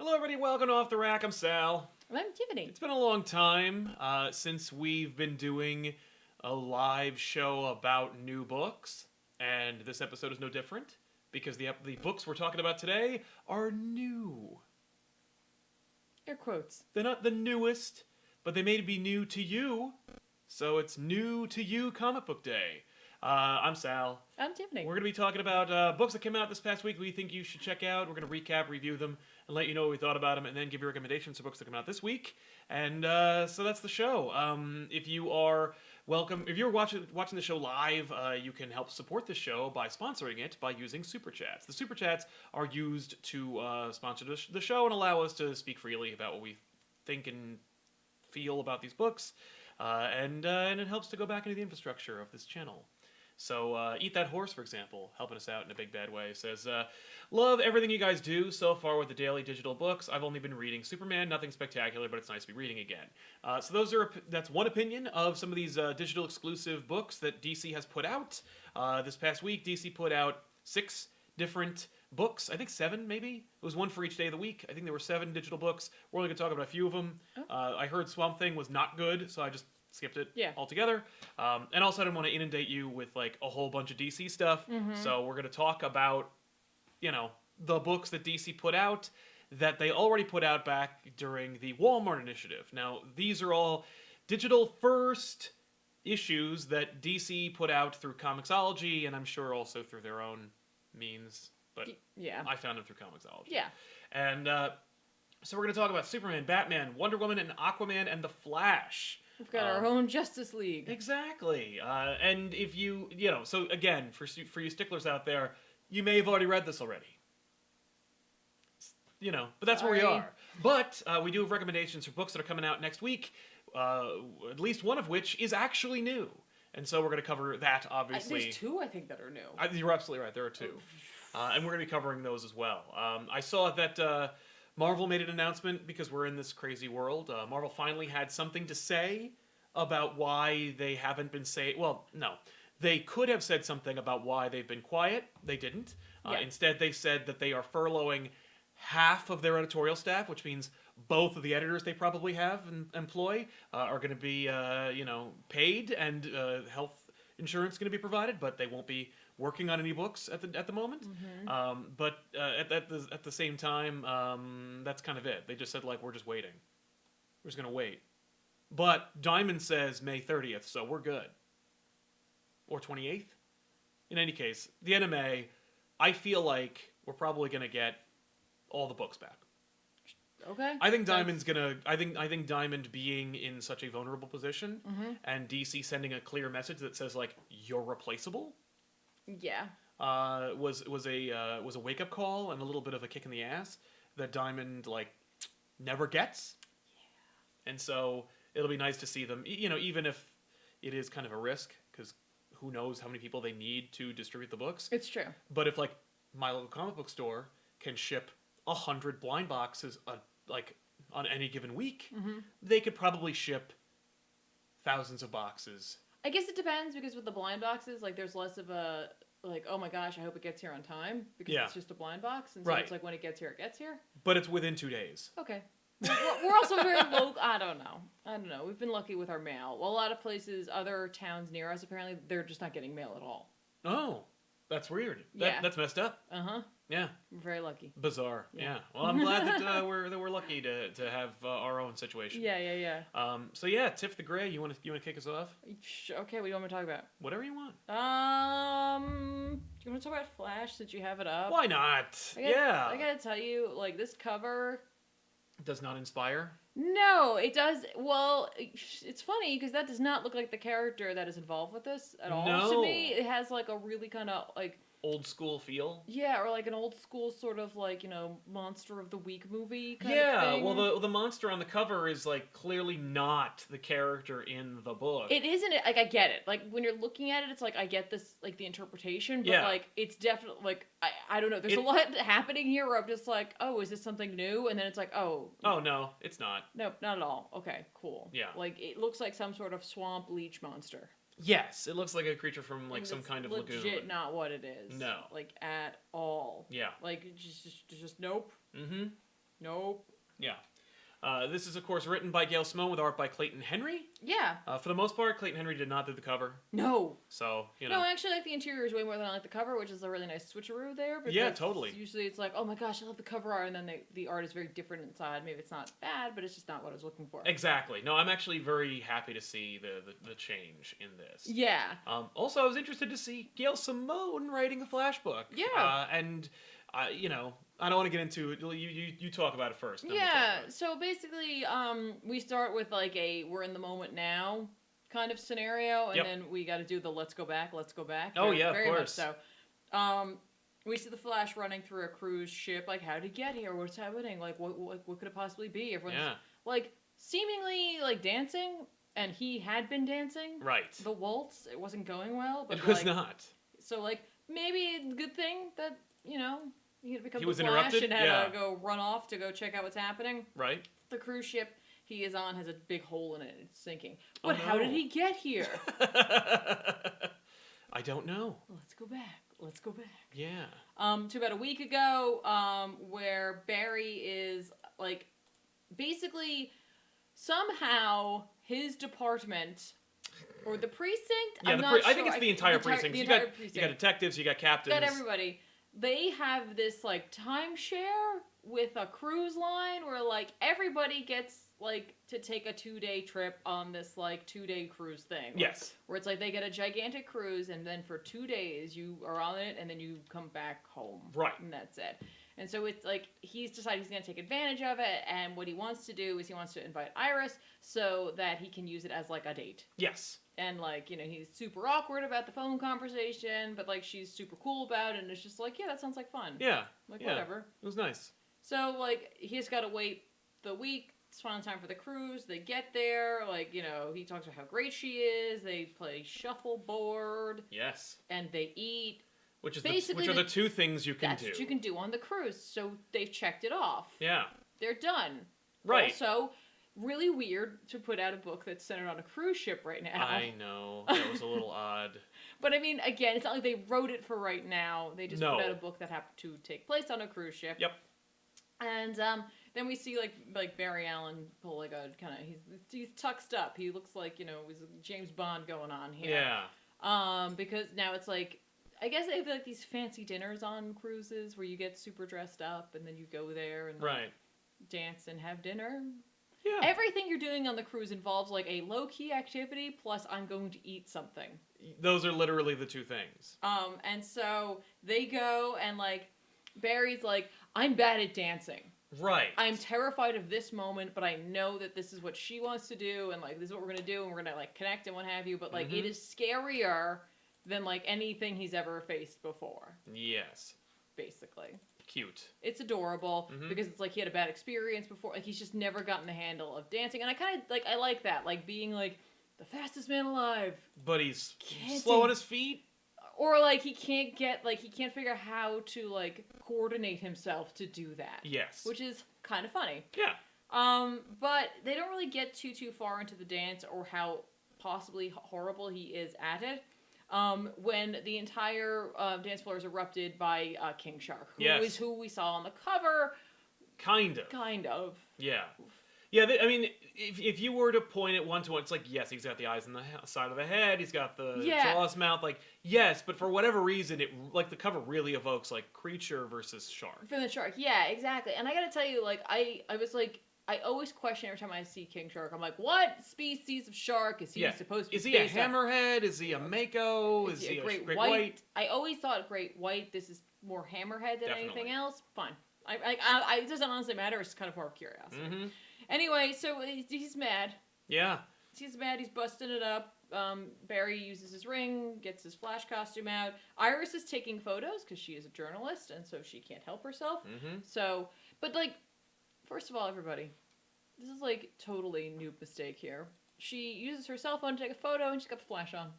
Hello, everybody. Welcome to Off the Rack. I'm Sal. I'm Tiffany. It's been a long time since we've been doing a live show about new books, and this episode is no different because the books we're talking about today are new. Air quotes. They're not the newest, but they may be new to you, so it's new to you comic book day. I'm Sal. I'm Tiffany. We're going to be talking about books that came out this past week we think you should check out. We're going to recap, review them, and let you know what we thought about them, and then give you recommendations for books that come out this week. And so that's the show. If you are if you're watching the show live, you can help support the show by sponsoring it by using Super Chats. The Super Chats are used to sponsor the show and allow us to speak freely about what we think and feel about these books. And it helps to go back into the infrastructure of this channel. So, Eat That Horse, for example, helping us out in a big bad way, says, love everything you guys do so far with the daily digital books. I've only been reading Superman, nothing spectacular, but it's nice to be reading again. So that's one opinion of some of these digital exclusive books that DC has put out. This past week, DC put out 6 different books. I think 7, maybe? It was one for each day of the week. I think there were 7 digital books. We're only going to talk about a few of them. Oh. I heard Swamp Thing was not good, so I just skipped it altogether. And also I didn't want to inundate you with like a whole bunch of DC stuff. Mm-hmm. So we're going to talk about, the books that DC put out that they already put out back during the Walmart initiative. Now, these are all digital first issues that DC put out through Comixology, and I'm sure also through their own means. But I found them through Comixology. Yeah. And so we're going to talk about Superman, Batman, Wonder Woman, and Aquaman, and The Flash. We've got our own Justice League. Exactly. And if you so again, for you sticklers out there, you may have already read this already. But that's where we are. But we do have recommendations for books that are coming out next week, at least one of which is actually new. And so we're going to cover that, obviously. There's 2, I think, that are new. You're absolutely right. There are 2. And we're going to be covering those as well. I saw that Marvel made an announcement because we're in this crazy world. Marvel finally had something to say about why they haven't been saying... Well, no. They could have said something about why they've been quiet. They didn't. Instead, they said that they are furloughing half of their editorial staff, which means both of the editors they probably have and employ are going to be, paid, and health insurance going to be provided, but they won't be working on any books at the moment. Mm-hmm. But at the same time, that's kind of it. They just said, we're just waiting. We're just going to wait. But Diamond says May 30th, so we're good. Or 28th? In any case, the NMA, I feel like we're probably going to get all the books back. Okay. I think Diamond's gonna. I think Diamond being in such a vulnerable position, and DC sending a clear message that says you're replaceable. Yeah. Was a wake up call and a little bit of a kick in the ass that Diamond never gets. Yeah. And so it'll be nice to see them. Even if it is kind of a risk, because who knows how many people they need to distribute the books. It's true. But if my local comic book store can ship 100 blind boxes on any given week, they could probably ship thousands of boxes. I guess it depends, because with the blind boxes, there's less of a oh my gosh, I hope it gets here on time, because it's just a blind box, and so it's when it gets here, it gets here. But it's within 2 days. Okay. We're also very local. I don't know. We've been lucky with our mail. Well, a lot of places, other towns near us, apparently they're just not getting mail at all. Oh, that's weird. That's messed up. Yeah. We're very lucky. Bizarre. Yeah. Well, I'm glad that we're lucky to have our own situation. Yeah. So yeah, Tiff the Gray, you want to kick us off? Okay. What do you want me to talk about? Whatever you want. Do you want to talk about Flash since you have it up? Why not? I gotta tell you, this cover does not inspire. No, it does. Well, it's funny because that does not look like the character that is involved with this at all. No. To me, it has a really kind of old school feel. Yeah, or an old school sort of Monster of the Week movie kind of thing. Well, the monster on the cover is clearly not the character in the book. It isn't. I get it. When you're looking at it, it's I get this the interpretation, but it's definitely I don't know. There's a lot happening here where I'm just oh, is this something new? And then it's oh no, it's not. Nope, not at all. Okay, cool. Yeah, it looks like some sort of swamp leech monster. Yes, it looks like a creature from some kind of lagoon. Legit, not what it is. No, at all. Yeah, just nope. Mm-hmm. Nope. Yeah. This is, of course, written by Gail Simone with art by Clayton Henry. Yeah. For the most part, Clayton Henry did not do the cover. No. So, you know. No, I actually like the interiors way more than I like the cover, which is a really nice switcheroo there. Yeah, totally. Usually it's like, oh my gosh, I love the cover art, and then the art is very different inside. Maybe it's not bad, but it's just not what I was looking for. Exactly. No, I'm actually very happy to see the change in this. Yeah. Also, I was interested to see Gail Simone writing a Flash book. Yeah. And, you know, I don't want to get into it. You talk about it first. Yeah. So basically, we start with like we're in the moment now kind of scenario, and then we got to do the let's go back. Oh yeah, very of course. much so. We see the Flash running through a cruise ship. Like, how did he get here? What's happening? Like, what could it possibly be? Everyone's like seemingly like dancing, and he had been dancing. Right. The waltz, it wasn't going well. But it was not. So like maybe it's a good thing that he had become he the was Flash interrupted? and had to go run off to go check out what's happening. Right. The cruise ship he is on has a big hole in it. It's sinking. But how did he get here? I don't know. Let's go back. Yeah. To about a week ago, where Barry is like basically somehow his department or the precinct. Yeah, I'm not sure. I think it's the entire precinct. You got precinct. You got detectives. You got captains. Got everybody. They have this like timeshare with a cruise line where like everybody gets like to take a 2-day trip on this like 2-day cruise thing. Yes. Where it's like they get a gigantic cruise and then for 2 days you are on it and then you come back home. Right. And that's it. And so it's like he's decided he's going to take advantage of it, and what he wants to do is he wants to invite Iris so that he can use it as like a date. Yes. And, like, he's super awkward about the phone conversation, but, like, she's super cool about it, and it's just like, yeah, that sounds like fun. Yeah. Like, whatever. It was nice. So, like, he's got to wait the week. It's final time for the cruise. They get there. Like, he talks about how great she is. They play shuffleboard. Yes. And they eat. Which are the two things you can do. That's what you can do on the cruise. So they've checked it off. Yeah. They're done. Right. Also, really weird to put out a book that's centered on a cruise ship right now. I know. That was a little odd. But I mean, again, it's not like they wrote it for right now. They just put out a book that happened to take place on a cruise ship. Yep. And then we see like Barry Allen pull like a kind of he's tucked up. He looks like he's James Bond going on here. Yeah. Because now it's like I guess they have like these fancy dinners on cruises where you get super dressed up and then you go there and dance and have dinner. Yeah. Everything you're doing on the cruise involves like a low-key activity plus I'm going to eat something. Those are literally the two things. And so they go and like Barry's like, I'm bad at dancing. Right. I'm terrified of this moment, but I know that this is what she wants to do and like this is what we're going to do and we're going to like connect and what have you, but like it is scarier than like anything he's ever faced before. Yes. Basically. Cute. It's adorable because it's like he had a bad experience before. Like he's just never gotten the handle of dancing, and I kind of like I like that, like being like the fastest man alive, but he's slow on his feet, or like he can't figure out how to like coordinate himself to do that. Yes, which is kind of funny. Yeah. But they don't really get too far into the dance or how possibly horrible he is at it. When the entire dance floor is erupted by King Shark, who is who we saw on the cover. Kind of. Yeah. Yeah, I mean, if you were to point it one-to-one, it's like, yes, he's got the eyes on the side of the head, he's got the jawless mouth, like, yes, but for whatever reason, the cover really evokes, like, creature versus shark. From the shark, yeah, exactly. And I gotta tell you, like, I was like, I always question every time I see King Shark. I'm like, what species of shark is he supposed to be? Is he a hammerhead? Is he a mako? Is he a great white? I always thought great white. This is more hammerhead than anything else. Fine. It doesn't honestly matter. It's kind of more curiosity. Mm-hmm. Anyway, so he's mad. Yeah. He's mad. He's busting it up. Barry uses his ring, gets his Flash costume out. Iris is taking photos because she is a journalist, and so she can't help herself. Mm-hmm. So, but like, first of all, everybody, this is like totally noob mistake here. She uses her cell phone to take a photo, and she's got the Flash on.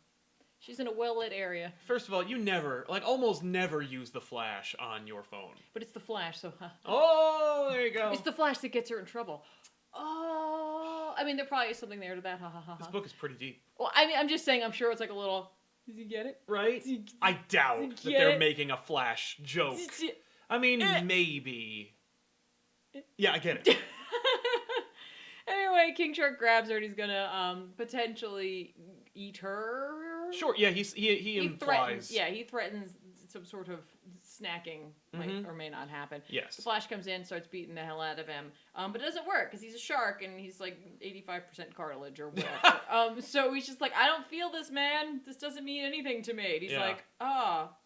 She's in a well-lit area. First of all, you never, like almost never use the Flash on your phone. But it's the Flash, so Oh, there you go. It's the Flash that gets her in trouble. Oh, I mean, there probably is something there to that. This book is pretty deep. Well, I mean, I'm just saying, I'm sure it's like a little, does he get it? Right? I doubt that they're making a Flash joke. I mean, maybe. Yeah, I get it. Anyway, King Shark grabs her and he's gonna potentially eat her. Sure. Yeah, he implies. He threatens some sort of snacking might or may not happen. Yes. The Flash comes in, starts beating the hell out of him, but it doesn't work because he's a shark and he's like 85% cartilage or whatever. So he's just like, I don't feel this, man. This doesn't mean anything to me. And he's like,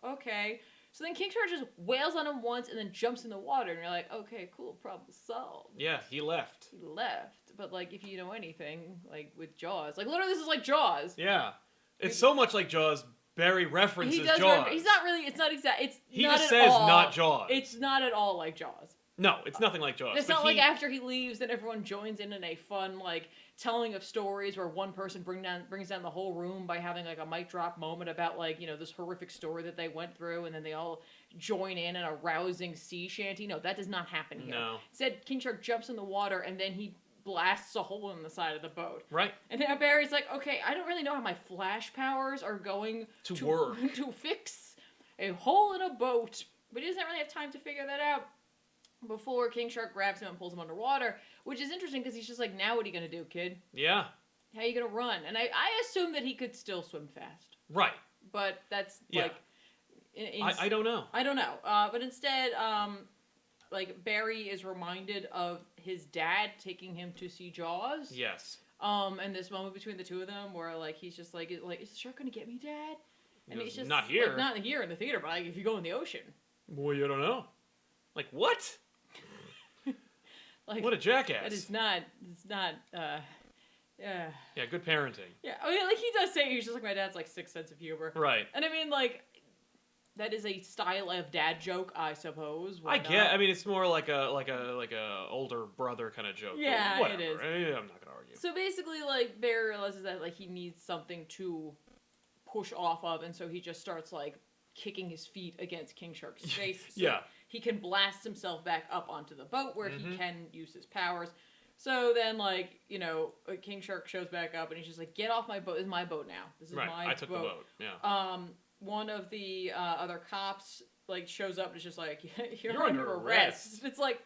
okay. So then King Shark just wails on him once and then jumps in the water, and you're like, okay, cool, problem solved. Yeah, he left. He left. But, like, if you know anything, like, with Jaws, like, literally this is like Jaws. Yeah. It's so much like Jaws. Barry references He does Jaws. he's not really, it's not exact, it's he not just at says all, not Jaws. It's not at all like Jaws. No, it's nothing like Jaws. It's not like after he leaves, then everyone joins in a fun, like, telling of stories where one person brings down the whole room by having, like, a mic drop moment about, like, you know, this horrific story that they went through, and then they all join in a rousing sea shanty. No, that does not happen here. No. Instead, King Shark jumps in the water, and then he blasts a hole in the side of the boat. Right. And now Barry's like, okay, I don't really know how my flash powers are going to work to fix a hole in a boat. But he doesn't really have time to figure that out before King Shark grabs him and pulls him underwater, which is interesting because he's just like, now what are you going to do, kid? Yeah. How are you going to run? And I assume that he could still swim fast. Right. But that's like... I don't know. I don't know. But instead, like, Barry is reminded of his dad taking him to see Jaws. Yes. And this moment between the two of them where, like, he's just like, is the shark going to get me, Dad? And he's just... Not here. Like, not here in the theater, but, like, if you go in the ocean. Boy, you don't know. Like, what? Like, what a jackass. That is not... It's not, Yeah, good parenting. Yeah, I mean, like, he does say he's just like, my dad's, like, sick sense of humor. Right. And I mean, like, that is a style of dad joke, I suppose. I get. I mean, it's more like a older brother kind of joke. Yeah, whatever. it is. I'm not gonna argue. So basically, like, Barry realizes that, like, he needs something to push off of, and so he just starts, like, kicking his feet against King Shark's face. So he can blast himself back up onto the boat where he can use his powers. So then, like, you know, King Shark shows back up, and he's just like, get off my boat. This is my boat now. This is my boat. I took the boat, yeah. One of the other cops, like, shows up and is just like, you're under arrest. It's like...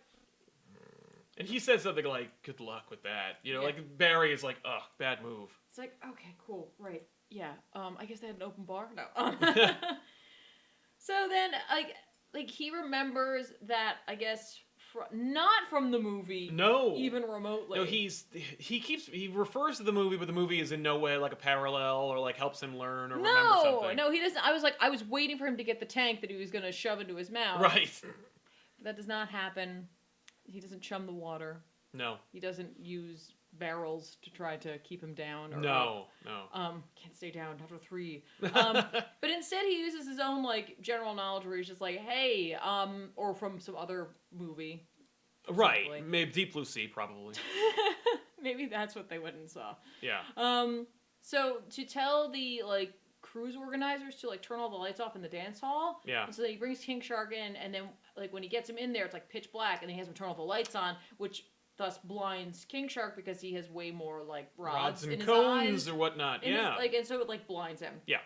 And he says something like, good luck with that. You know, like, Barry is like, ugh, bad move. It's like, okay, cool, right, yeah. I guess they had an open bar? No. So then, like, he remembers that, I guess... not from the movie. No. Even remotely. No, he refers to the movie, but the movie is in no way like a parallel or like helps him learn or remember something. No, he doesn't. I was waiting for him to get the tank that he was going to shove into his mouth. Right. But that does not happen. He doesn't chum the water. No. He doesn't use barrels to try to keep him down. Or, no. Can't stay down after 3. But instead he uses his own, like, general knowledge where he's just like, hey, or from some other movie. Right. Maybe Deep Blue Sea, probably. Maybe that's what they went and saw. Yeah. So to tell the, like, cruise organizers to, like, turn all the lights off in the dance hall. Yeah. And so then he brings King Shark in, and then, like, when he gets him in there, it's, like, pitch black, and he has him turn all the lights on, which thus blinds King Shark because he has way more, like, rods and in his cones eyes, or whatnot. and so it, like, blinds him. Yeah.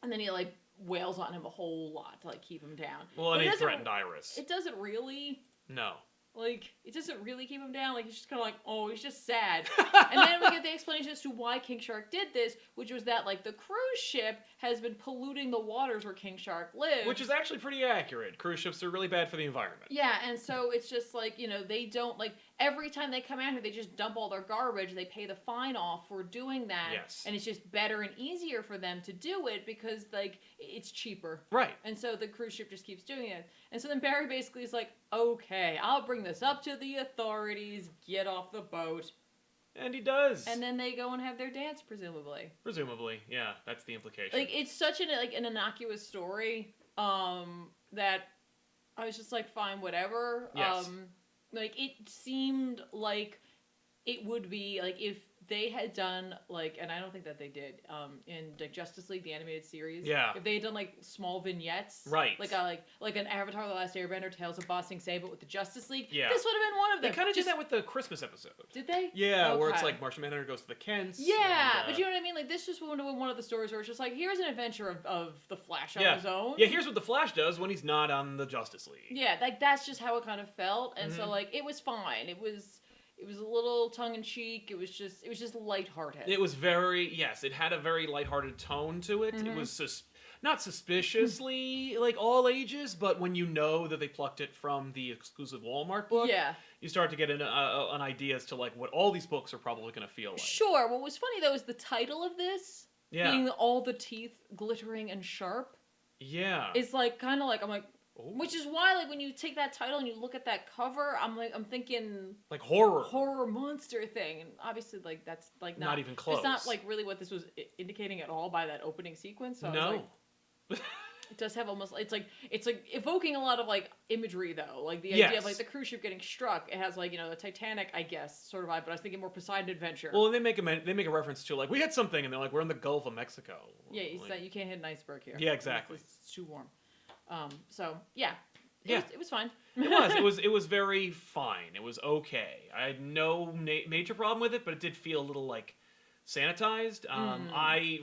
And then he, like, wails on him a whole lot to, like, keep him down. Well, and he threatened Iris. It doesn't really. No. Like, it doesn't really keep him down. Like, he's just kind of like, oh, he's just sad. And then we get the explanation as to why King Shark did this, which was that, like, the cruise ship has been polluting the waters where King Shark lives. Which is actually pretty accurate. Cruise ships are really bad for the environment. Yeah, and so it's just like, you know, they don't, like, every time they come out here, they just dump all their garbage. They pay the fine off for doing that. Yes. And it's just better and easier for them to do it because, like, it's cheaper. Right. And so the cruise ship just keeps doing it. And so then Barry basically is like, okay, I'll bring this up to the authorities, get off the boat. And he does. And then they go and have their dance, presumably. Presumably, yeah, that's the implication. Like, it's such an innocuous story, that I was just like, fine, whatever. Yes. Like, it seemed like it would be, like, if they had done like, and I don't think that they did, in like Justice League the animated series. Yeah. If they had done like small vignettes, right? Like an Avatar: The Last Airbender, Tales of Ba Sing Se, but with the Justice League. Yeah. This would have been one of them. They kind of did that with the Christmas episode. Did they? Yeah, okay. Where it's like Martian Manhunter goes to the Kents. Yeah, but you know what I mean? Like, this just would have been one of the stories where it's just like, here's an adventure of the Flash on his own. Yeah, here's what the Flash does when he's not on the Justice League. Yeah, like that's just how it kind of felt, and so like it was fine. It was a little tongue in cheek. It was just lighthearted. It was it had a very lighthearted tone to it. It was not suspiciously like all ages, but when you know that they plucked it from the exclusive Walmart book, you start to get an idea as to like what all these books are probably going to feel like. Sure. What was funny though is the title of this being all the teeth glittering and sharp. Yeah. It's like kind of like I'm like. Ooh. Which is why, like, when you take that title and you look at that cover, I'm thinking like horror monster thing, and obviously, like, that's like not even close. It's not like really what this was indicating at all by that opening sequence. So no, like, it does have almost it's like evoking a lot of like imagery though, like the idea of like the cruise ship getting struck. It has like the Titanic, I guess, sort of vibe, but I was thinking more Poseidon Adventure. Well, and they make a reference to like we had something, and they're like we're in the Gulf of Mexico. Yeah, like, you can't hit an iceberg here. Yeah, exactly. It's too warm. So yeah, it was fine. It was very fine. It was okay. I had no major problem with it, but it did feel a little like sanitized. I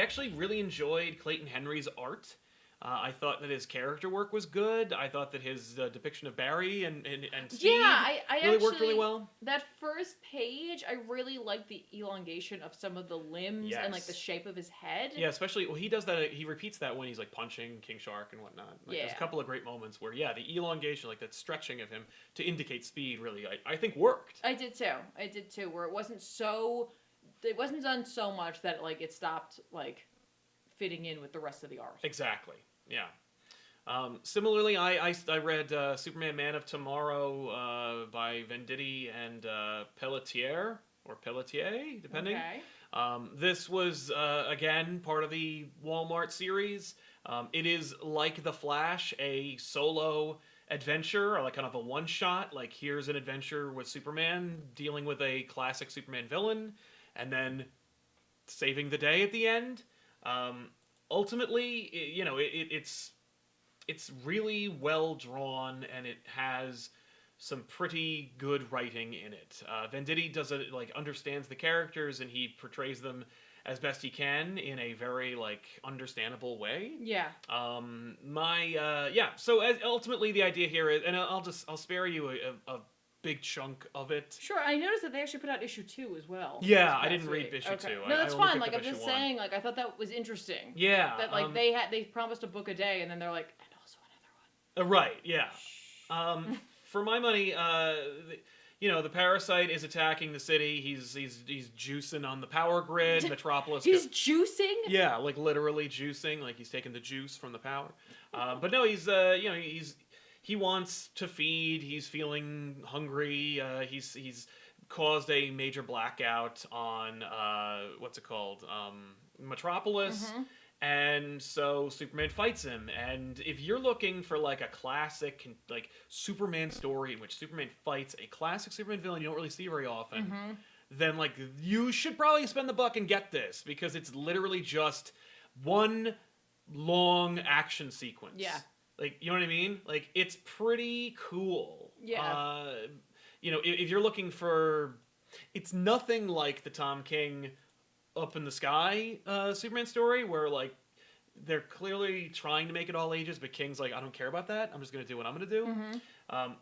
actually really enjoyed Clayton Henry's art. I thought that his character work was good. I thought that his depiction of Barry and Steve I really worked really well. That first page, I really liked the elongation of some of the limbs and like the shape of his head. Yeah, especially he does that. He repeats that when he's like punching King Shark and whatnot. Like, there's a couple of great moments where the elongation, like that stretching of him to indicate speed, really I think worked. I did too. Where it wasn't done so much that like it stopped like fitting in with the rest of the art. Exactly. Yeah. Similarly, I read Superman Man of Tomorrow by Venditti and Pelletier, depending. Okay. This was, again, part of the Walmart series. It is like The Flash, a solo adventure, or like kind of a one-shot. Like, here's an adventure with Superman dealing with a classic Superman villain, and then saving the day at the end. Ultimately, it's really well drawn, and it has some pretty good writing in it. Venditti understands the characters, and he portrays them as best he can in a very understandable way. Yeah. So ultimately the idea here is, and I'll spare you a big chunk of it. Sure, I noticed that they actually put out issue 2 as well. Yeah, I didn't read issue 2. No, that's fine. I'm just saying, I thought that was interesting. Yeah. That they promised a book a day, and then they're like, and also another one. Right. Yeah. For my money, the Parasite is attacking the city. He's juicing on the power grid. Metropolis. He's juicing. Yeah, like literally juicing. Like he's taking the juice from the power. But no, he wants to feed. He's feeling hungry. He's caused a major blackout on what's it called? Metropolis. Mm-hmm. And so Superman fights him. And if you're looking for a classic Superman story in which Superman fights a classic Superman villain you don't really see very often, then you should probably spend the buck and get this, because it's literally just one long action sequence. Yeah. You know what I mean? It's pretty cool. Yeah. If you're looking for... It's nothing like the Tom King Up in the Sky Superman story, where, they're clearly trying to make it all ages, but King's I don't care about that. I'm just going to do what I'm going to do. Mm-hmm.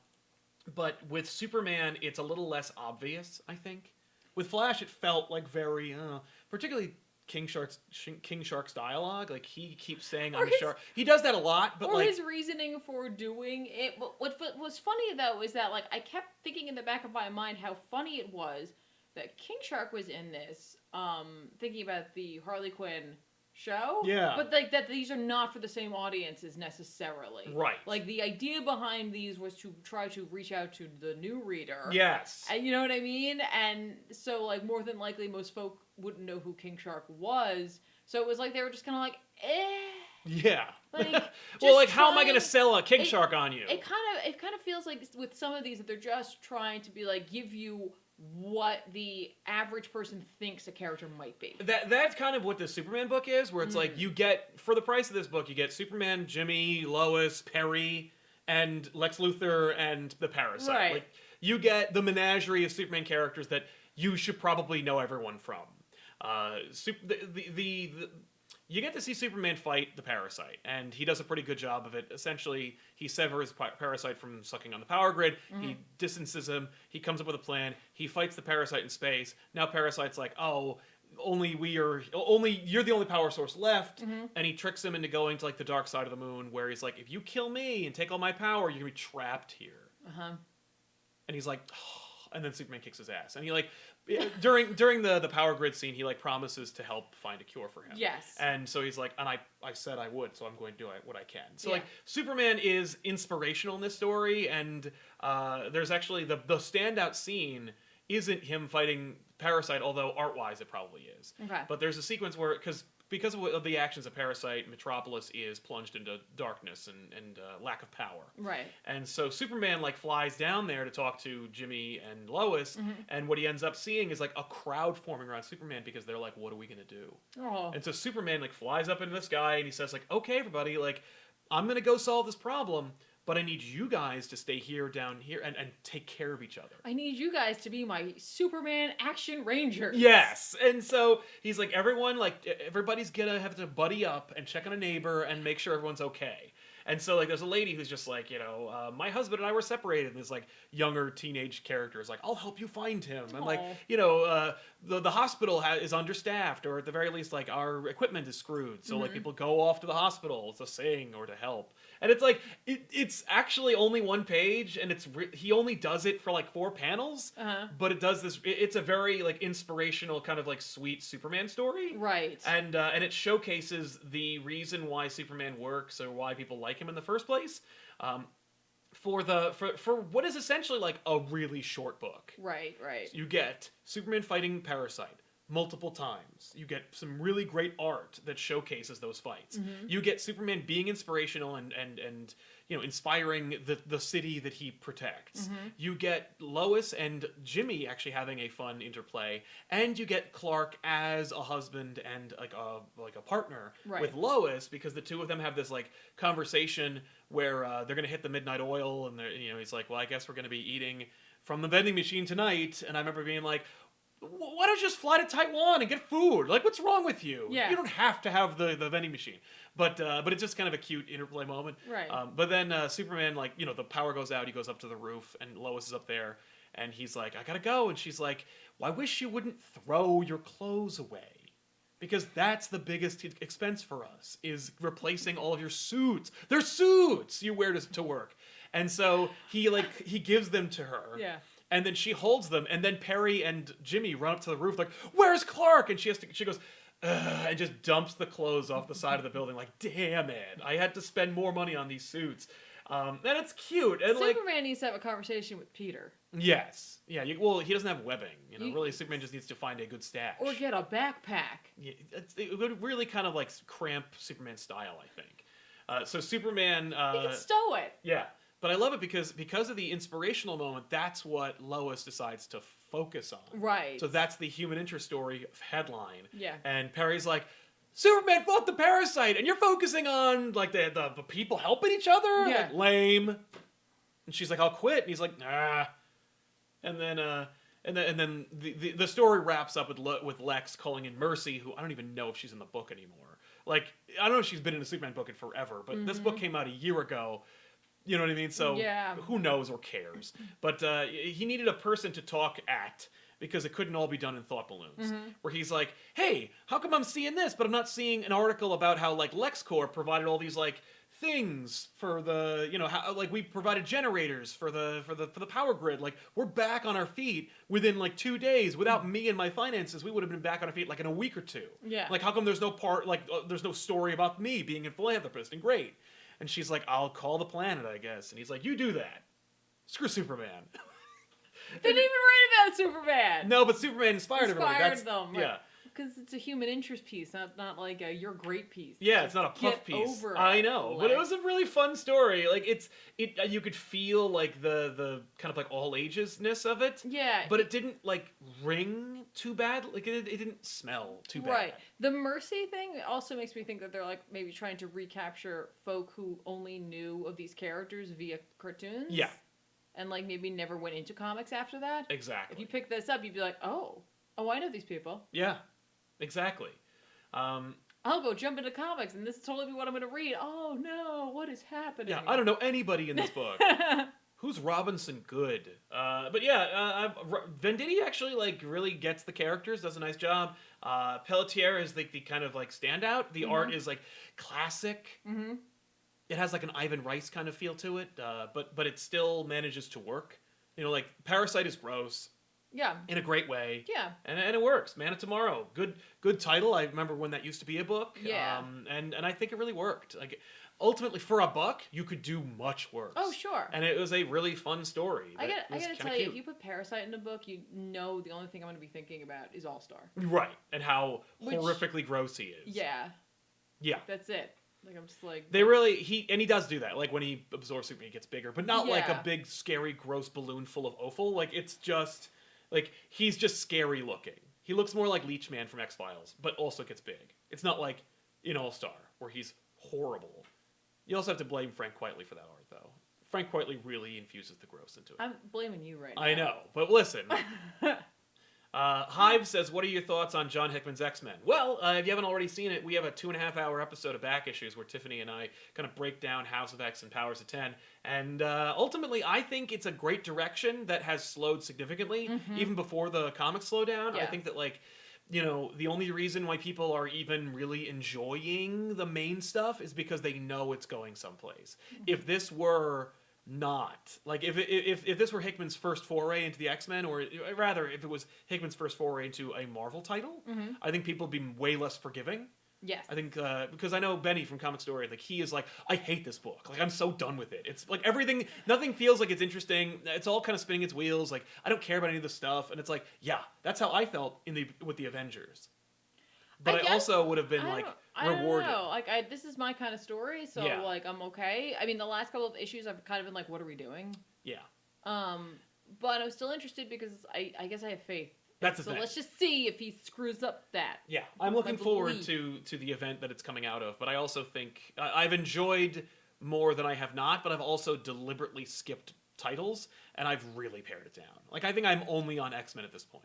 But with Superman, it's a little less obvious, I think. With Flash, it felt very... particularly... King Shark's dialogue, he keeps saying I'm a shark. He does that a lot, but his reasoning for doing it. What was funny though is that I kept thinking in the back of my mind how funny it was that King Shark was in this, thinking about the Harley Quinn show. Yeah. But that these are not for the same audiences necessarily. Right. The idea behind these was to try to reach out to the new reader. Yes. And you know what I mean? And so more than likely most folk wouldn't know who King Shark was. So it was they were just kind of eh. Yeah. Well, how am I going to sell a King Shark on you? It kind of feels with some of these that they're just trying to be give you what the average person thinks a character might be. That's kind of what the Superman book is, where it's like you get, for the price of this book, you get Superman, Jimmy, Lois, Perry, and Lex Luthor, and the Parasite. Right. Like, you get the menagerie of Superman characters that you should probably know everyone from. You get to see Superman fight the Parasite, and he does a pretty good job of it. Essentially, he severs Parasite from sucking on the power grid. He distances him. He comes up with a plan. He fights the Parasite in space. Now Parasite's like, oh, you're the only power source left. And he tricks him into going to like the dark side of the moon, where he's like, if you kill me and take all my power, you're gonna be trapped here. And he's like, oh. And then Superman kicks his ass. And he like during the power grid scene, he like promises to help find a cure for him. Yes. And so he's like, and I said I would, so I'm going to do what I can. So like Superman is inspirational in this story, and there's actually the standout scene isn't him fighting Parasite, although art-wise it probably is. Okay. But there's a sequence where because of the actions of Parasite, Metropolis is plunged into darkness and lack of power. Right. And so Superman like flies down there to talk to Jimmy and Lois, and what he ends up seeing is like a crowd forming around Superman because they're like, what are we gonna do? Oh. And so Superman like flies up into the sky and he says like, okay everybody, like I'm gonna go solve this problem, but I need you guys to stay down here and take care of each other. I need you guys to be my Superman action rangers. Yes. And so he's like, everybody's gonna have to buddy up and check on a neighbor and make sure everyone's okay. And so, like, there's a lady who's just like, my husband and I were separated. And this, like, younger teenage character is like, I'll help you find him. And, like, the hospital is understaffed, or at the very least, like, our equipment is screwed. So, like, people go off to the hospital to sing or to help. And it's like, it's actually only one page, and he only does it for, like, 4 panels. But it does this, it's a very, like, inspirational kind of, like, sweet Superman story. Right. And it showcases the reason why Superman works, or why people like him in the first place, for what is essentially like a really short book. Right. You get Superman fighting Parasite multiple times. You get some really great art that showcases those fights. You get Superman being inspirational and inspiring the city that he protects. You get Lois and Jimmy actually having a fun interplay, and you get Clark as a husband and like a partner with Lois, because the two of them have this like conversation where they're gonna hit the midnight oil, and he's like, well, I guess we're gonna be eating from the vending machine tonight. And I remember being like, why don't you just fly to Taiwan and get food? Like, what's wrong with you? Yeah. You don't have to have the vending machine. But it's just kind of a cute interplay moment. Right. But then Superman, like, the power goes out. He goes up to the roof, and Lois is up there. And he's like, I gotta go. And she's like, well, I wish you wouldn't throw your clothes away. Because that's the biggest expense for us, is replacing all of your suits. They're suits you wear to work. And so he gives them to her. Yeah. And then she holds them, and then Perry and Jimmy run up to the roof like, where's Clark? And she goes, ugh, and just dumps the clothes off the side of the building like, damn it, I had to spend more money on these suits. And it's cute. And Superman needs to have a conversation with Peter. Yes. Yeah, well, he doesn't have webbing. Really, Superman just needs to find a good stash. Or get a backpack. Yeah, it would really kind of like cramp Superman's style, I think. So Superman... he can stow it. Yeah. But I love it because of the inspirational moment. That's what Lois decides to focus on. Right. So that's the human interest story headline. Yeah. And Perry's like, Superman fought the Parasite, and you're focusing on like the people helping each other. Yeah. Like, lame. And she's like, I'll quit. And he's like, nah. And then the story wraps up with Lex calling in Mercy, who I don't even know if she's in the book anymore. Like, I don't know if she's been in a Superman book in forever, but this book came out a year ago. You know what I mean? So who knows or cares? But he needed a person to talk at, because it couldn't all be done in thought balloons. Where he's like, hey, how come I'm seeing this, but I'm not seeing an article about how like LexCorp provided all these like things for the, how like we provided generators for the power grid. Like, we're back on our feet within like 2 days. Without me and my finances, we would have been back on our feet like in a week or two. Yeah. Like, how come there's no there's no story about me being a philanthropist and great? And she's like, I'll call the planet, I guess. And he's like, you do that. Screw Superman. They didn't even write about Superman. No, but Superman inspired everybody. Them. Yeah. because it's a human interest piece, not like a you're great piece. Yeah, Just it's not a puff get piece. over I it, know, but it was a really fun story. Like you could feel like the kind of like all agesness of it. Yeah, But it didn't like ring too bad. Like it didn't smell too bad. right. The mercy thing also makes me think that they're like maybe trying to recapture folk who only knew of these characters via cartoons. Yeah. And like maybe never went into comics after that. Exactly. If you pick this up, you'd be like, oh, I know these people. Yeah, exactly. I'll go jump into comics, and this is totally what I'm going to read. Oh no, what is happening? Yeah, I don't know anybody in this book. Who's Robinson Good? But yeah, Venditti actually like really gets the characters, does a nice job. Pelletier is like the kind of like standout. The art is like classic. Mm-hmm. It has like an Ivan Rice kind of feel to it, but it still manages to work. You know, like Parasite is gross. Yeah. In a great way. Yeah. And it works. Man of Tomorrow. Good title. I remember when that used to be a book. Yeah. And I think it really worked. Like ultimately for a buck, you could do much worse. Oh, sure. And it was a really fun story. I gotta tell you, cute. if you put Parasite in a book, you know the only thing I'm gonna be thinking about is All Star. Right. And how horrifically gross he is. Yeah. Yeah. That's it. Like I'm just like he does do that. Like when he absorbs Superman, he gets bigger, but not like a Yeah. big scary gross balloon full of offal. Like it's just like he's just scary looking. He looks more like Leechman from X-Files, but also gets big. It's not like in All-Star where he's horrible. You also have to blame Frank Quitely for that art though. Frank Quitely really infuses the gross into it. I'm blaming you right now. I know, but listen. Hive says, what are your thoughts on John Hickman's X-Men? Well, if you haven't already seen it, we have a 2.5-hour episode of Back Issues where Tiffany and I kind of break down House of X and Powers of 10. And ultimately, I think it's a great direction that has slowed significantly, even before the comics slow down. Yeah. I think that, like, you know, the only reason why people are even really enjoying the main stuff is because they know it's going someplace. If this were not like if this were Hickman's first foray into the X-Men, or rather if it was Hickman's first foray into a Marvel title, I think people would be way less forgiving. Yes. I think because I know Benny from Comic Story, like he is like, I hate this book, like I'm so done with it. It's like nothing feels like it's interesting. It's all kind of spinning its wheels. Like I don't care about any of this stuff, and it's like, yeah, that's how I felt with the Avengers. But I also would have been like rewarded. I don't know. Like this is my kind of story, so Yeah. like I'm okay. I mean, the last couple of issues I've kind of been like, what are we doing? Yeah. But I'm still interested because I guess I have faith. That's the so thing. let's just see if he screws up that. Yeah, I'm looking forward belief. to the event that it's coming out of, but I also think I've enjoyed more than I have not, but I've also deliberately skipped titles, and I've really pared it down. Like, I think I'm only on X-Men at this point.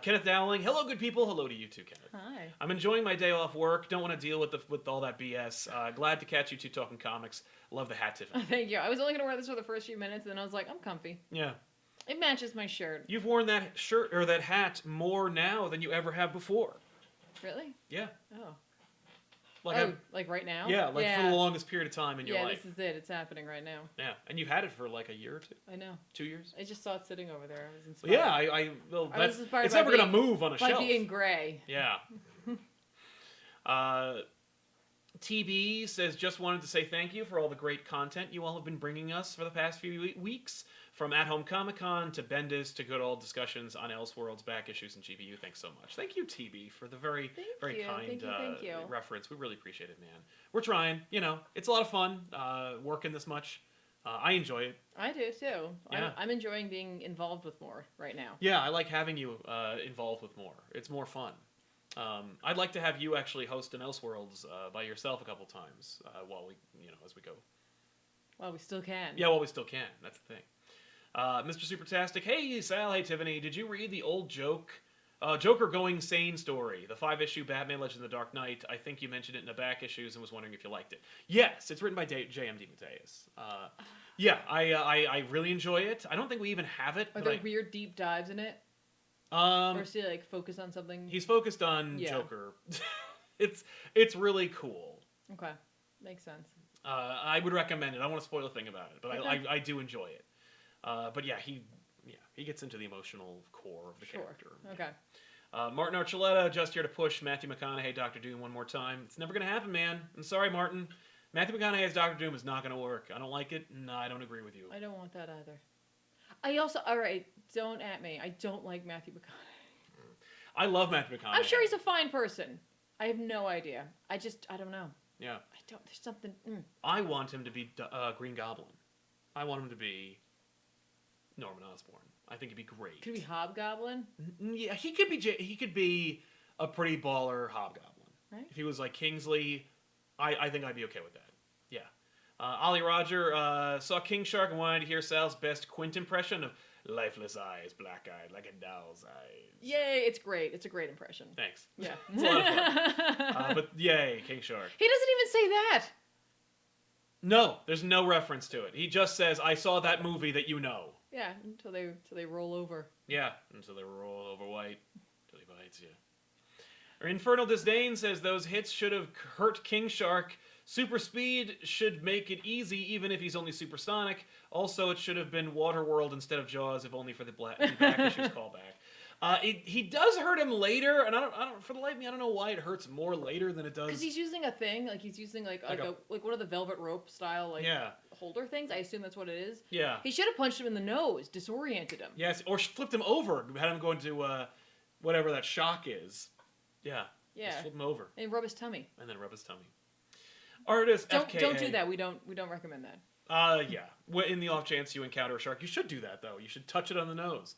Kenneth Dowling, hello, good people. Hello to you too, Kenneth. Hi. I'm enjoying my day off work. Don't want to deal with all that BS. Glad to catch you two talking comics. Love the hat, Tiffany. Thank you. I was only gonna wear this for the first few minutes, and then I was like, I'm comfy. Yeah. It matches my shirt. You've worn that shirt or that hat more now than you ever have before. Really? Yeah. Oh. Like like right now? Yeah, like for the longest period of time in your life. Yeah, this is it. It's happening right now. Yeah, and you've had it for like a year or two. I know. 2 years. I just saw it sitting over there. I was inspired. Yeah, well, I was inspired it's by never gonna move on a by shelf. being gray. Yeah. TB says, just wanted to say thank you for all the great content you all have been bringing us for the past few weeks. From At Home Comic Con to Bendis to good old discussions on Elseworlds, Back Issues, and GBU. Thanks so much. Thank you, TB, for the very kind Thank you. reference. We really appreciate it, man. We're trying. You know, it's a lot of fun working this much. I enjoy it. I do, too. Yeah. I'm enjoying being involved with more right now. Yeah, I like having you involved with more. It's more fun. I'd like to have you actually host an Elseworlds by yourself a couple times while we, as we go. While we still can. Yeah, while we still can. That's the thing. Mr. Supertastic, hey Sal, hey Tiffany, did you read the old Joker Going Sane story, the 5-issue Batman Legends of the Dark Knight? I think you mentioned it in the Back Issues and was wondering if you liked it. Yes, it's written by J.M. DeMatteis. Yeah, I really enjoy it. I don't think we even have it. Are there weird deep dives in it? Or is he like focused on something? He's focused on Joker. It's really cool. Okay, makes sense. I would recommend it. I don't want to spoil a thing about it, but okay. I do enjoy it. But yeah, he gets into the emotional core of the character. Okay. Martin Archuleta, just here to push Matthew McConaughey, Dr. Doom one more time. It's never going to happen, man. I'm sorry, Martin. Matthew McConaughey as Dr. Doom is not going to work. I don't like it. No, I don't agree with you. I don't want that either. I also, alright, don't at me. I don't like Matthew McConaughey. I love Matthew McConaughey. I'm sure he's a fine person. I have no idea. I don't know. Yeah. There's something. I want him to be Green Goblin. I want him to be Norman Osborn. I think he'd be great. Could he be Hobgoblin? Yeah, he could be a pretty baller Hobgoblin. Right. If he was like Kingsley, I think I'd be okay with that. Yeah. Ollie Roger saw King Shark and wanted to hear Sal's best Quint impression of lifeless eyes, black-eyed, like a doll's eyes. Yay, it's great. It's a great impression. Thanks. Yeah. It's a lot of fun. But yay, King Shark. He doesn't even say that. No, there's no reference to it. He just says, I saw that movie that you know. Yeah, until they roll over. Yeah, until they roll over white, until he bites you. Or Infernal Disdain says those hits should have hurt King Shark. Super speed should make it easy, even if he's only supersonic. Also, it should have been Waterworld instead of Jaws, if only for the back issues callback. He does hurt him later, and I don't. For the life of me, I don't know why it hurts more later than it does. Because he's using a thing, like he's using like one of the velvet rope style holder things. I assume that's what it is. Yeah. He should have punched him in the nose, disoriented him. Yes, or flipped him over, had him go into whatever that shock is. Yeah. Yeah. Just flip him over. And rub his tummy. And then rub his tummy. Artist FKA. Don't do that. We don't recommend that. Yeah. In the off chance you encounter a shark, you should do that though. You should touch it on the nose.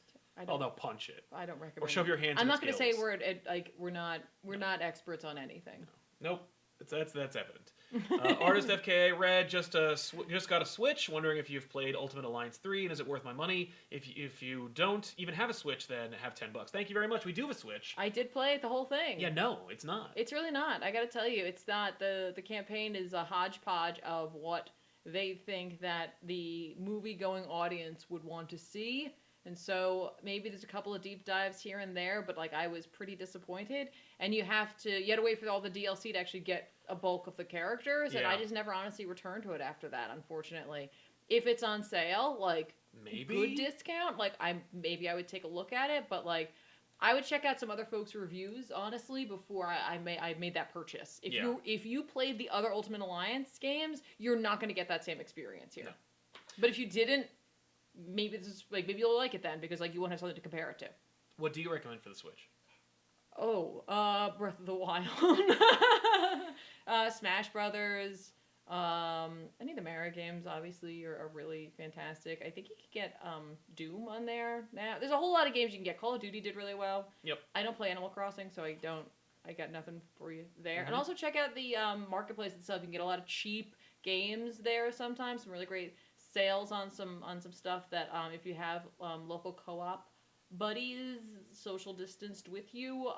Although punch it. I don't recommend. Or shove your hands. I'm not going to say we're not experts on anything. No. Nope. That's evident. Artist FKA Red just got a Switch. Wondering if you've played Ultimate Alliance 3 and is it worth my money? If you don't even have a Switch, then have $10. Thank you very much. We do have a Switch. I did play it the whole thing. Yeah, no, it's not. It's really not. I got to tell you, it's not. The campaign is a hodgepodge of what they think that the movie-going audience would want to see. And so maybe there's a couple of deep dives here and there, but I was pretty disappointed. And you had to wait for all the DLC to actually get a bulk of the characters, and I just never honestly returned to it after that, unfortunately. If it's on sale, maybe good discount, maybe I would take a look at it, but I would check out some other folks' reviews, honestly, before I made that purchase. If you played the other Ultimate Alliance games, you're not going to get that same experience here. No. But if you didn't, maybe maybe you'll like it then, because you won't have something to compare it to. What do you recommend for the Switch? Breath of the Wild. Smash Brothers. Any of the Mario games, obviously, are really fantastic. I think you could get Doom on there now. There's a whole lot of games you can get. Call of Duty did really well. Yep. I don't play Animal Crossing, so I got nothing for you there. And also check out the marketplace itself. You can get a lot of cheap games there sometimes. Some really great sales on some stuff that if you have local co-op buddies social distanced with you,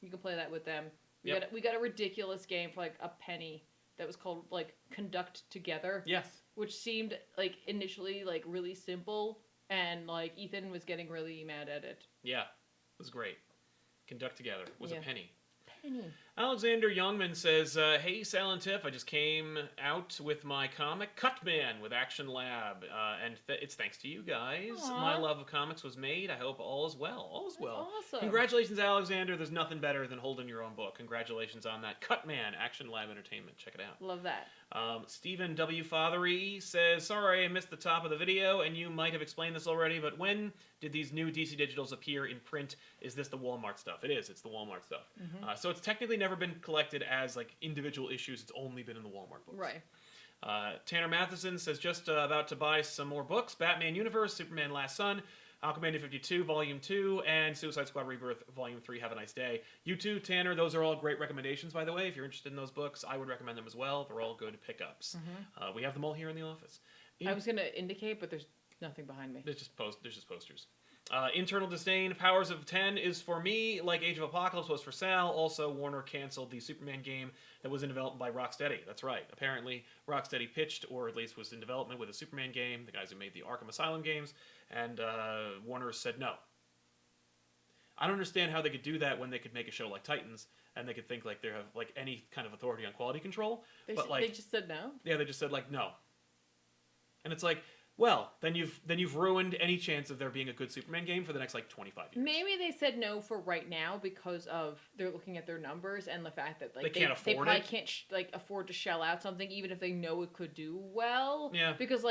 you can play that with them. We got a ridiculous game for a penny that was called Conduct Together. Yes. Which seemed initially really simple, and Ethan was getting really mad at it. Yeah, it was great. Conduct Together was a penny. Penny. Alexander Youngman says, hey, Sal and Tiff, I just came out with my comic, Cutman, with Action Lab, and it's thanks to you guys. Aww. My love of comics was made. I hope all is well. All is well. Awesome. Congratulations, Alexander. There's nothing better than holding your own book. Congratulations on that. Cutman, Action Lab Entertainment. Check it out. Love that. Stephen W. Fothery says, sorry, I missed the top of the video, and you might have explained this already, but when did these new DC Digitals appear in print? Is this the Walmart stuff? It is. It's the Walmart stuff. Mm-hmm. So it's technically never been collected as individual issues. It's only been in the Walmart books. Right. Tanner Matheson says, just about to buy some more books. Batman Universe, Superman Last Son, Aquaman 52, Volume 2, and Suicide Squad Rebirth, Volume 3. Have a nice day. You too, Tanner. Those are all great recommendations, by the way. If you're interested in those books, I would recommend them as well. They're all good pickups. Mm-hmm. We have them all here in the office. I was going to indicate, but there's nothing behind me. There's just posters. Internal Disdain, Powers of 10 is for me, like Age of Apocalypse was for Sal. Also, Warner canceled the Superman game that was in development by Rocksteady. That's right. Apparently, Rocksteady pitched, or at least was in development with a Superman game, the guys who made the Arkham Asylum games, and Warner said no. I don't understand how they could do that when they could make a show like Titans, and they could think they have any kind of authority on quality control. They just said no? Yeah, they just said no. And it's well, then you've ruined any chance of there being a good Superman game for the next 25 years. Maybe they said no for right now because of they're looking at their numbers and the fact that they can't afford they probably can't afford to shell out something even if they know it could do well. Yeah. Because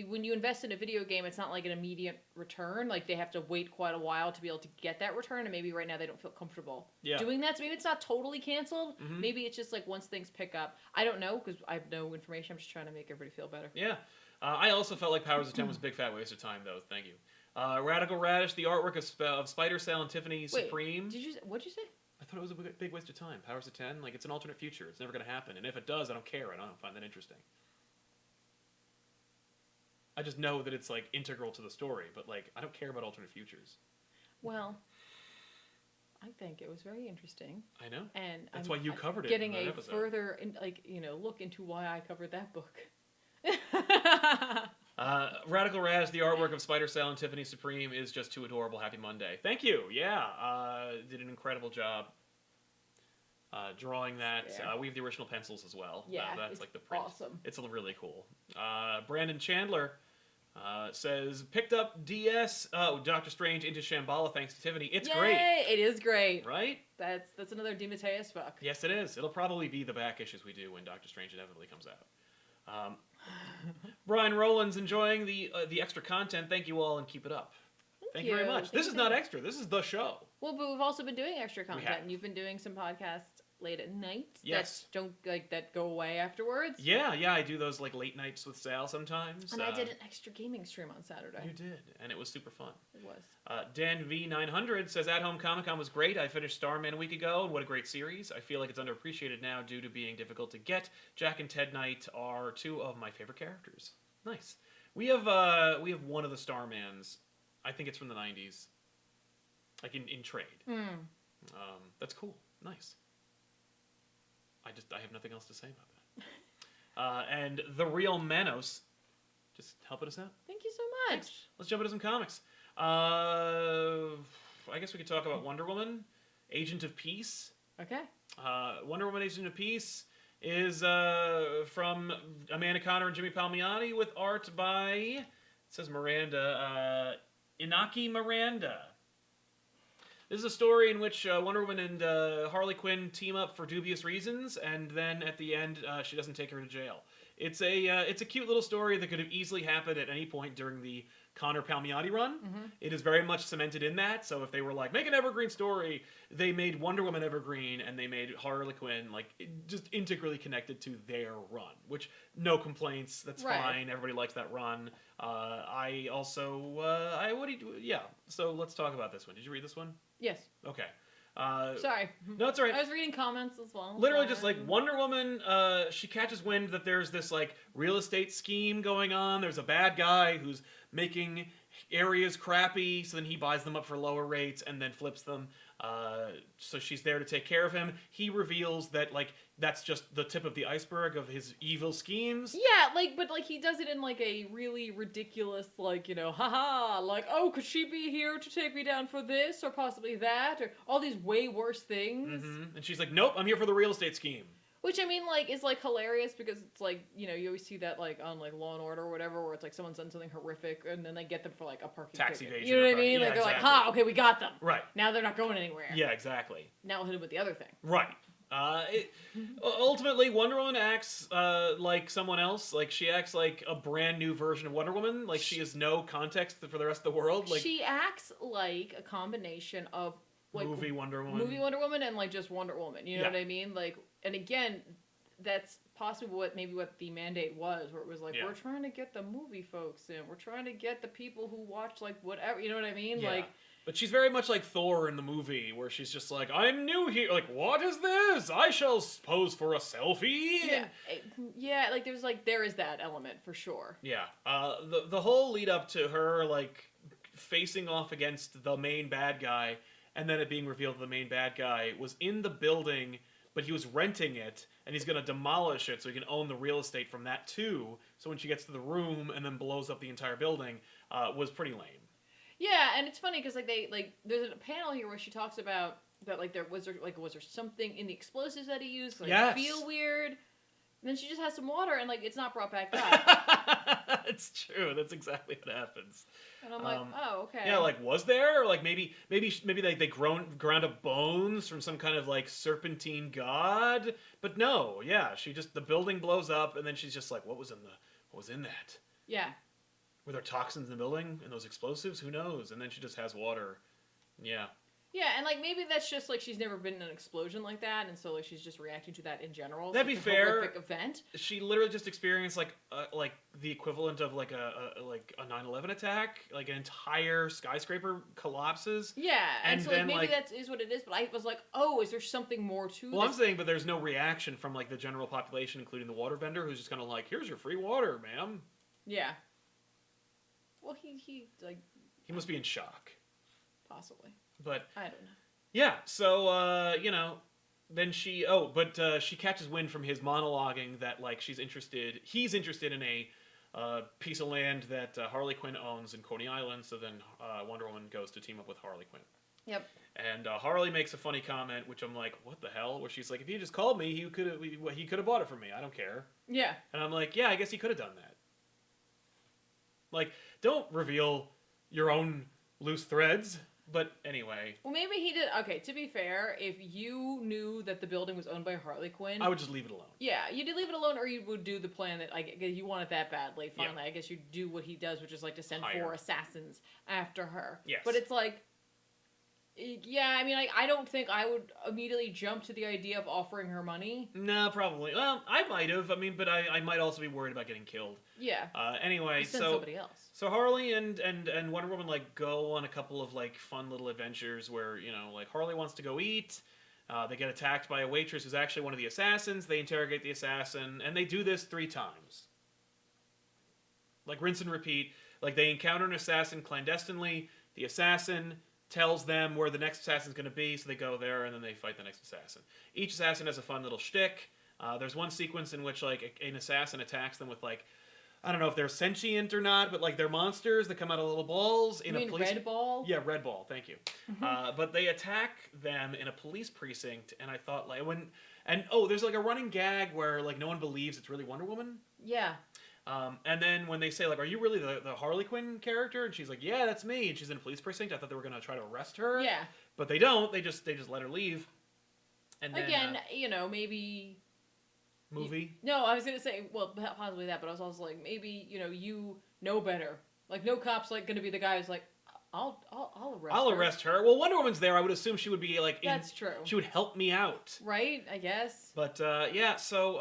when you invest in a video game, it's not like an immediate return. Like they have to wait quite a while to be able to get that return, and maybe right now they don't feel comfortable doing that. So maybe it's not totally canceled. Maybe it's just like once things pick up. I don't know because I have no information. I'm just trying to make everybody feel better. Yeah. I also felt like Powers of 10 was a big fat waste of time, though. Thank you. Radical Radish, the artwork of Spider Cell and Tiffany Supreme. What'd you say? I thought it was a big waste of time. Powers of 10, like, it's an alternate future. It's never going to happen. And if it does, I don't care. I don't find that interesting. I just know that it's, like, integral to the story. But, like, I don't care about alternate futures. Well, I think it was very interesting. I know. And that's why you covered it. Getting in that a episode. further, look into why I covered that book. Radical Raz, the artwork of Spider Cell and Tiffany Supreme is just too adorable. Happy Monday. Thank you. Yeah, did an incredible job drawing that. Yeah. We have the original pencils as well. Yeah, that's like the print. Awesome. It's really cool. Brandon Chandler says, picked up Doctor Strange into Shambhala thanks to Tiffany. It's great. It is great. Right? That's another DeMatteis book. Yes, it is. It'll probably be the back issues we do when Doctor Strange inevitably comes out. Brian Rowland's enjoying the extra content. Thank you all and keep it up. Thank you very much. This is not extra. This is the show. Well, but we've also been doing extra content, and you've been doing some podcasts late at night. Yes. That go away afterwards. Yeah, I do those like late nights with Sal sometimes. And I did an extra gaming stream on Saturday. You did, and it was super fun. It was. Dan V900 says, At Home Comic Con was great. I finished Starman a week ago, and what a great series. I feel like it's underappreciated now due to being difficult to get. Jack and Ted Knight are two of my favorite characters. Nice. We have one of the Starmans. I think it's from the 90s. Like in trade. That's cool. Nice. I have nothing else to say about that. And The Real Manos, just helping us out. Thank you so much. Thanks. Let's jump into some comics. I guess we could talk about Wonder Woman, Agent of Peace. Okay. Wonder Woman, Agent of Peace is from Amanda Conner and Jimmy Palmiotti with art by, it says Miranda, Inaki Miranda. This is a story in which Wonder Woman and Harley Quinn team up for dubious reasons, and then at the end, she doesn't take her to jail. It's a cute little story that could have easily happened at any point during the Conner Palmiotti run. It is very much cemented in that, so if they were like, make an evergreen story, they made Wonder Woman evergreen, and they made Harley Quinn, like, just integrally connected to their run, which, no complaints, that's fine, everybody likes that run. I also, so let's talk about this one. Did you read this one? Yes. Okay. Sorry. No, it's all right. I was reading comments as well. Literally just like Wonder Woman, she catches wind that there's this like real estate scheme going on. There's a bad guy who's making areas crappy, so then he buys them up for lower rates and then flips them. So she's there to take care of him. He reveals that like that's just the tip of the iceberg of his evil schemes. Yeah, but he does it in like a really ridiculous, like, haha, like, oh, could she be here to take me down for this or possibly that or all these way worse things. And she's like, nope, I'm here for the real estate scheme. Which, I mean, like, is, like, hilarious because it's, like, you always see that, like, on, like, Law & Order or whatever, where it's, like, someone's done something horrific, and then they get them for, like, a parking tax ticket. evasion. You know what I mean? Yeah, Like, they're exactly. like, okay, we got them. Right. Now they're not going anywhere. Yeah, exactly. Now we'll hit them with the other thing. Right. Ultimately, Wonder Woman acts like someone else. Like, she acts like a brand new version of Wonder Woman. Like, she has no context for the rest of the world. Like, she acts like a combination of, like... Movie Wonder Woman and, like, just Wonder Woman. You know what I mean? Like, and again... That's possibly what the mandate was, where it was like, we're trying to get the movie folks in. We're trying to get the people who watch, like, whatever. You know what I mean? Yeah. Like, but she's very much like Thor in the movie, where she's just like, I'm new here. Like, what is this? I shall pose for a selfie. Yeah, like, there is that element, for sure. Yeah. The whole lead up to her, like, facing off against the main bad guy, and then it being revealed the main bad guy was in the building, but he was renting it, and he's going to demolish it so he can own the real estate from that too. So when she gets to the room and then blows up the entire building, was pretty lame. Yeah, and it's funny because there's a panel here where she talks about that was there something in the explosives that he used feel weird. And then she just has some water and like it's not brought back up. It's true. That's exactly what happens. And I'm like, oh, okay. Yeah, like was there? Or like maybe they ground up bones from some kind of like serpentine god. But no, yeah, the building blows up and then she's just like, what was in that? Yeah. Were there toxins in the building and those explosives? Who knows? And then she just has water. Yeah. Yeah, and like maybe that's just like she's never been in an explosion like that, and so like she's just reacting to that in general. That'd be Such a fair. horrific event. She literally just experienced like the equivalent of like a 9/11 attack. Like an entire skyscraper collapses. Yeah, and so like, then, maybe like, that is what it is. But I was like, oh, is there something more to Well, this? I'm saying, but there's no reaction from like the general population, including the water vendor, who's just kind of like, "Here's your free water, ma'am." Yeah. Well, he like He must be in shock. possibly. But I don't know. yeah, so then she she catches wind from his monologuing that like he's interested in a piece of land that Harley Quinn owns in Coney Island. So then Wonder Woman goes to team up with Harley Quinn. Yep. And Harley makes a funny comment, which I'm like, what the hell? Where she's like, if he just called me, he could have bought it from me. I don't care. Yeah. And I'm like, yeah, I guess he could have done that. Like, don't reveal your own loose threads. But anyway. Well, maybe he did. Okay, to be fair, if you knew that the building was owned by Harley Quinn, I would just leave it alone. Yeah, you did leave it alone, or you would do the plan that you want it that badly. Finally, Yeah. I guess you do what he does, which is like to send Hire. 4 assassins after her. Yes. But it's like, yeah, I mean, I don't think I would immediately jump to the idea of offering her money. No, probably. Well, I might have. I mean, but I might also be worried about getting killed. Yeah. Anyway, Send so somebody else. So Harley and Wonder Woman like go on a couple of like fun little adventures where like Harley wants to go eat. They get attacked by a waitress who's actually one of the assassins. They interrogate the assassin, and they do this 3 times. Like rinse and repeat. Like they encounter an assassin clandestinely. The assassin tells them where the next assassin's going to be, so they go there and then they fight the next assassin. Each assassin has a fun little shtick. There's one sequence in which like an assassin attacks them with like, I don't know if they're sentient or not, but like they're monsters that come out of little balls in You a mean police. Red Ball? Yeah, red ball. Thank you. But they attack them in a police precinct, and I thought like there's like a running gag where like no one believes it's really Wonder Woman. Yeah. And then when they say like, "Are you really the Harley Quinn character?" and she's like, "Yeah, that's me," and she's in a police precinct, I thought they were gonna try to arrest her. Yeah. But they don't. They just let her leave. And then, Again, maybe. movie. No, I was gonna say, well, possibly that, but I was also like, maybe you know better. Like, no cop's like gonna be the guy who's like, I'll arrest. I'll her. arrest her. Well, Wonder Woman's there. I would assume she would be like. That's true. She would help me out. Right, I guess. But yeah, so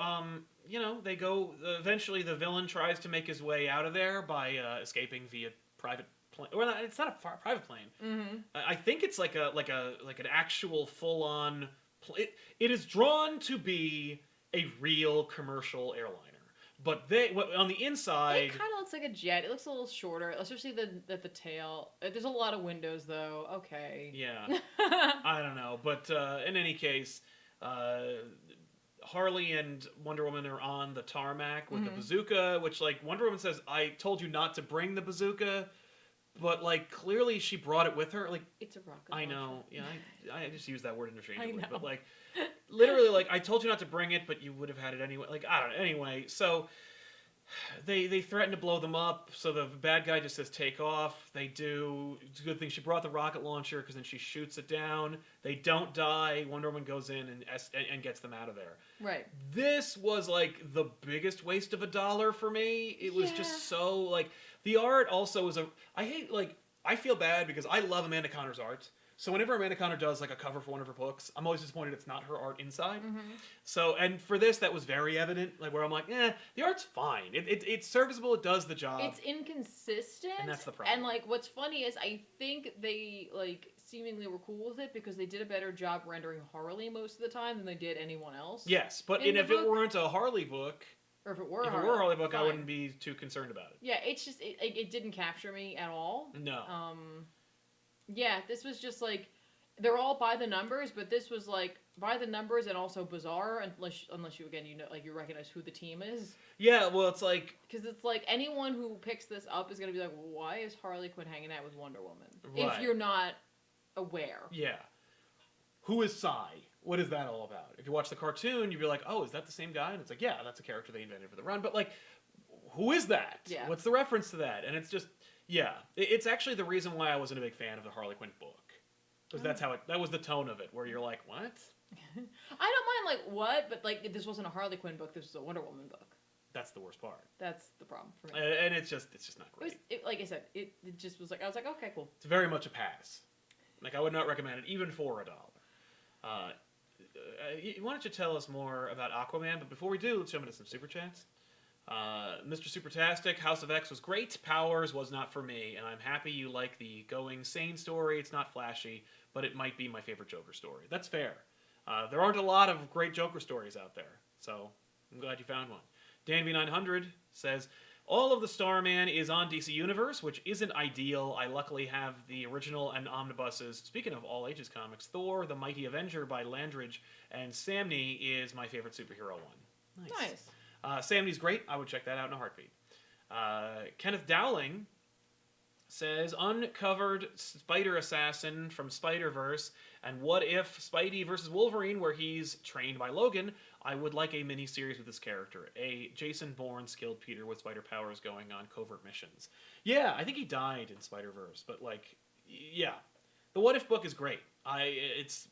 they go. Eventually, the villain tries to make his way out of there by escaping via private plane. Well, it's not a private plane. Mm-hmm. I think it's like an actual full on. It is drawn to be a real commercial airliner, but on the inside. It kind of looks like a jet. It looks a little shorter, especially the tail. There's a lot of windows though. Okay. Yeah. I don't know, but in any case. Harley and Wonder Woman are on the tarmac with the bazooka, which, like, Wonder Woman says, I told you not to bring the bazooka, but, like, clearly she brought it with her. Like, it's a rocket I launcher. know. Yeah, I just use that word interchangeably. I know. But, like, literally, like, I told you not to bring it, but you would have had it anyway. Like, I don't know. Anyway, so they threaten to blow them up, so the bad guy just says take off. They do. It's a good thing she brought the rocket launcher, because then she shoots it down. They don't die. Wonder Woman goes in and gets them out of there. Right. This was like the biggest waste of $1 for me. It was just so like the art also was I feel bad because I love Amanda Connor's art. So whenever Amanda Connor does like a cover for one of her books, I'm always disappointed it's not her art inside. Mm-hmm. So, and for this, that was very evident. Like where I'm like, the art's fine. It's serviceable. It does the job. It's inconsistent, And that's the problem. And like, what's funny is I think they like seemingly were cool with it because they did a better job rendering Harley most of the time than they did anyone else. Yes, but in the if book. it weren't a Harley book, Or if it were a Harley book, I wouldn't be too concerned about it. Yeah, it's just it didn't capture me at all. No. Yeah, this was just like they're all by the numbers, but this was like by the numbers and also bizarre unless you again you recognize who the team is. Yeah, well, it's like because it's like anyone who picks this up is gonna be like, why is Harley Quinn hanging out with Wonder Woman? Right. If you're not aware. Yeah. Who is Psy? What is that all about? If you watch the cartoon, you'd be like, oh, is that the same guy? And it's like, yeah, that's a character they invented for the run. But, like, who is that? Yeah. What's the reference to that? And it's just, yeah. It's actually the reason why I wasn't a big fan of the Harley Quinn book. Because that was the tone of it, where you're like, what? I don't mind, like, what? But, like, this wasn't a Harley Quinn book. This was a Wonder Woman book. That's the worst part. That's the problem for me. And it's just not great. Like I said, it just was like, I was like, okay, cool. It's very much a pass. Like, I would not recommend it, even for $1. Why don't you tell us more about Aquaman? But before we do, let's jump into some Super Chats. Mr. Supertastic, House of X was great. Powers was not for me, and I'm happy you like the going sane story. It's not flashy, but it might be my favorite Joker story. That's fair. There aren't a lot of great Joker stories out there, so I'm glad you found one. DanV900 says, all of the Starman is on DC Universe, which isn't ideal. I luckily have the original and omnibuses. Speaking of all ages comics, Thor, the Mighty Avenger by Landridge, and Samney is my favorite superhero one. Nice. Samney's great. I would check that out in a heartbeat. Kenneth Dowling says, uncovered Spider Assassin from Spider-Verse, and what if Spidey versus Wolverine, where he's trained by Logan? I would like a mini-series with this character. A Jason Bourne skilled Peter with spider powers going on covert missions. Yeah, I think he died in Spider-Verse, but like, yeah. The What If book is great. It's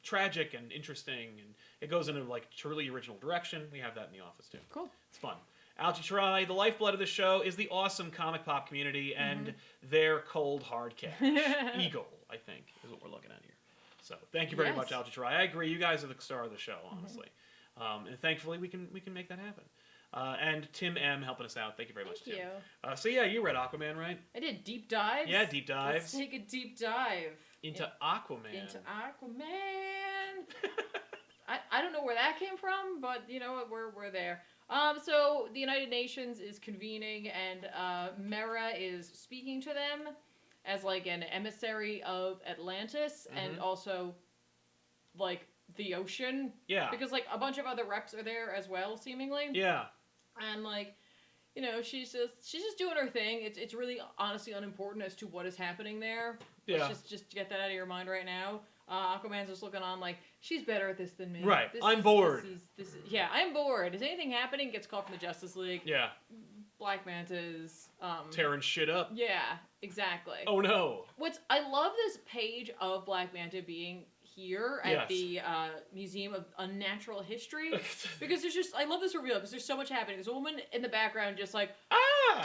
tragic and interesting, and it goes in a like truly original direction. We have that in the office too. Cool. It's fun. Algie Try, the lifeblood of the show is the awesome ComicPOP community and their cold hard cash. Eagle, I think, is what we're looking at here. So thank you very much, Algie Try. I agree. You guys are the star of the show, honestly. And thankfully, we can make that happen. And Tim M helping us out. Thank you very much, Tim. Thank you. So yeah, you read Aquaman, right? I did deep dives. Yeah, deep dives. Let's take a deep dive. Into Aquaman. Into Aquaman. I don't know where that came from, but you know what, we're there. So the United Nations is convening, and Mera is speaking to them as like an emissary of Atlantis, and also like the ocean. Yeah. Because like a bunch of other reps are there as well, seemingly. Yeah. And like, you know, she's just doing her thing. It's really honestly unimportant as to what is happening there. Yeah. Let's just get that out of your mind right now. Aquaman's just looking on like, she's better at this than me. Right. I'm bored. Yeah, I'm bored. Is anything happening? Gets called from the Justice League. Yeah. Black Manta's tearing shit up. Yeah, exactly. Oh no. I love this page of Black Manta being here at the Museum of Unnatural History, because I love this reveal because there's so much happening. There's a woman in the background just like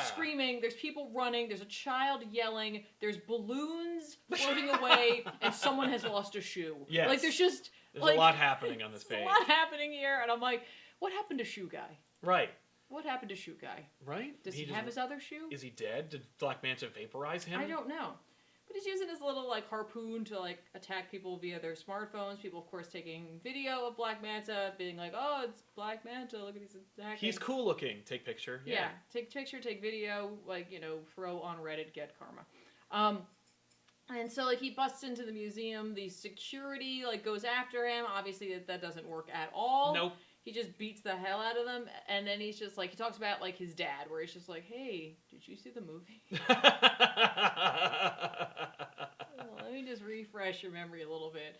screaming, there's people running, there's a child yelling, there's balloons floating away, and someone has lost a shoe. Yes. Like there's a lot happening on this page. A lot happening here, and I'm like, what happened to Shoe Guy? Right. What happened to Shoe Guy? Right? Does he have his other shoe? Is he dead? Did Black Manta vaporize him? I don't know. But he's using his little like harpoon to like attack people via their smartphones. People, of course, taking video of Black Manta, being like, "Oh, it's Black Manta! Look at these attacking." He's cool looking. Take picture. Yeah, take picture, take video. Like, you know, throw on Reddit, get karma. And so like he busts into the museum. The security like goes after him. Obviously, that doesn't work at all. Nope. He just beats the hell out of them, and then he's just like, he talks about like his dad, where he's just like, "Hey, did you see the movie?" Let me just refresh your memory a little bit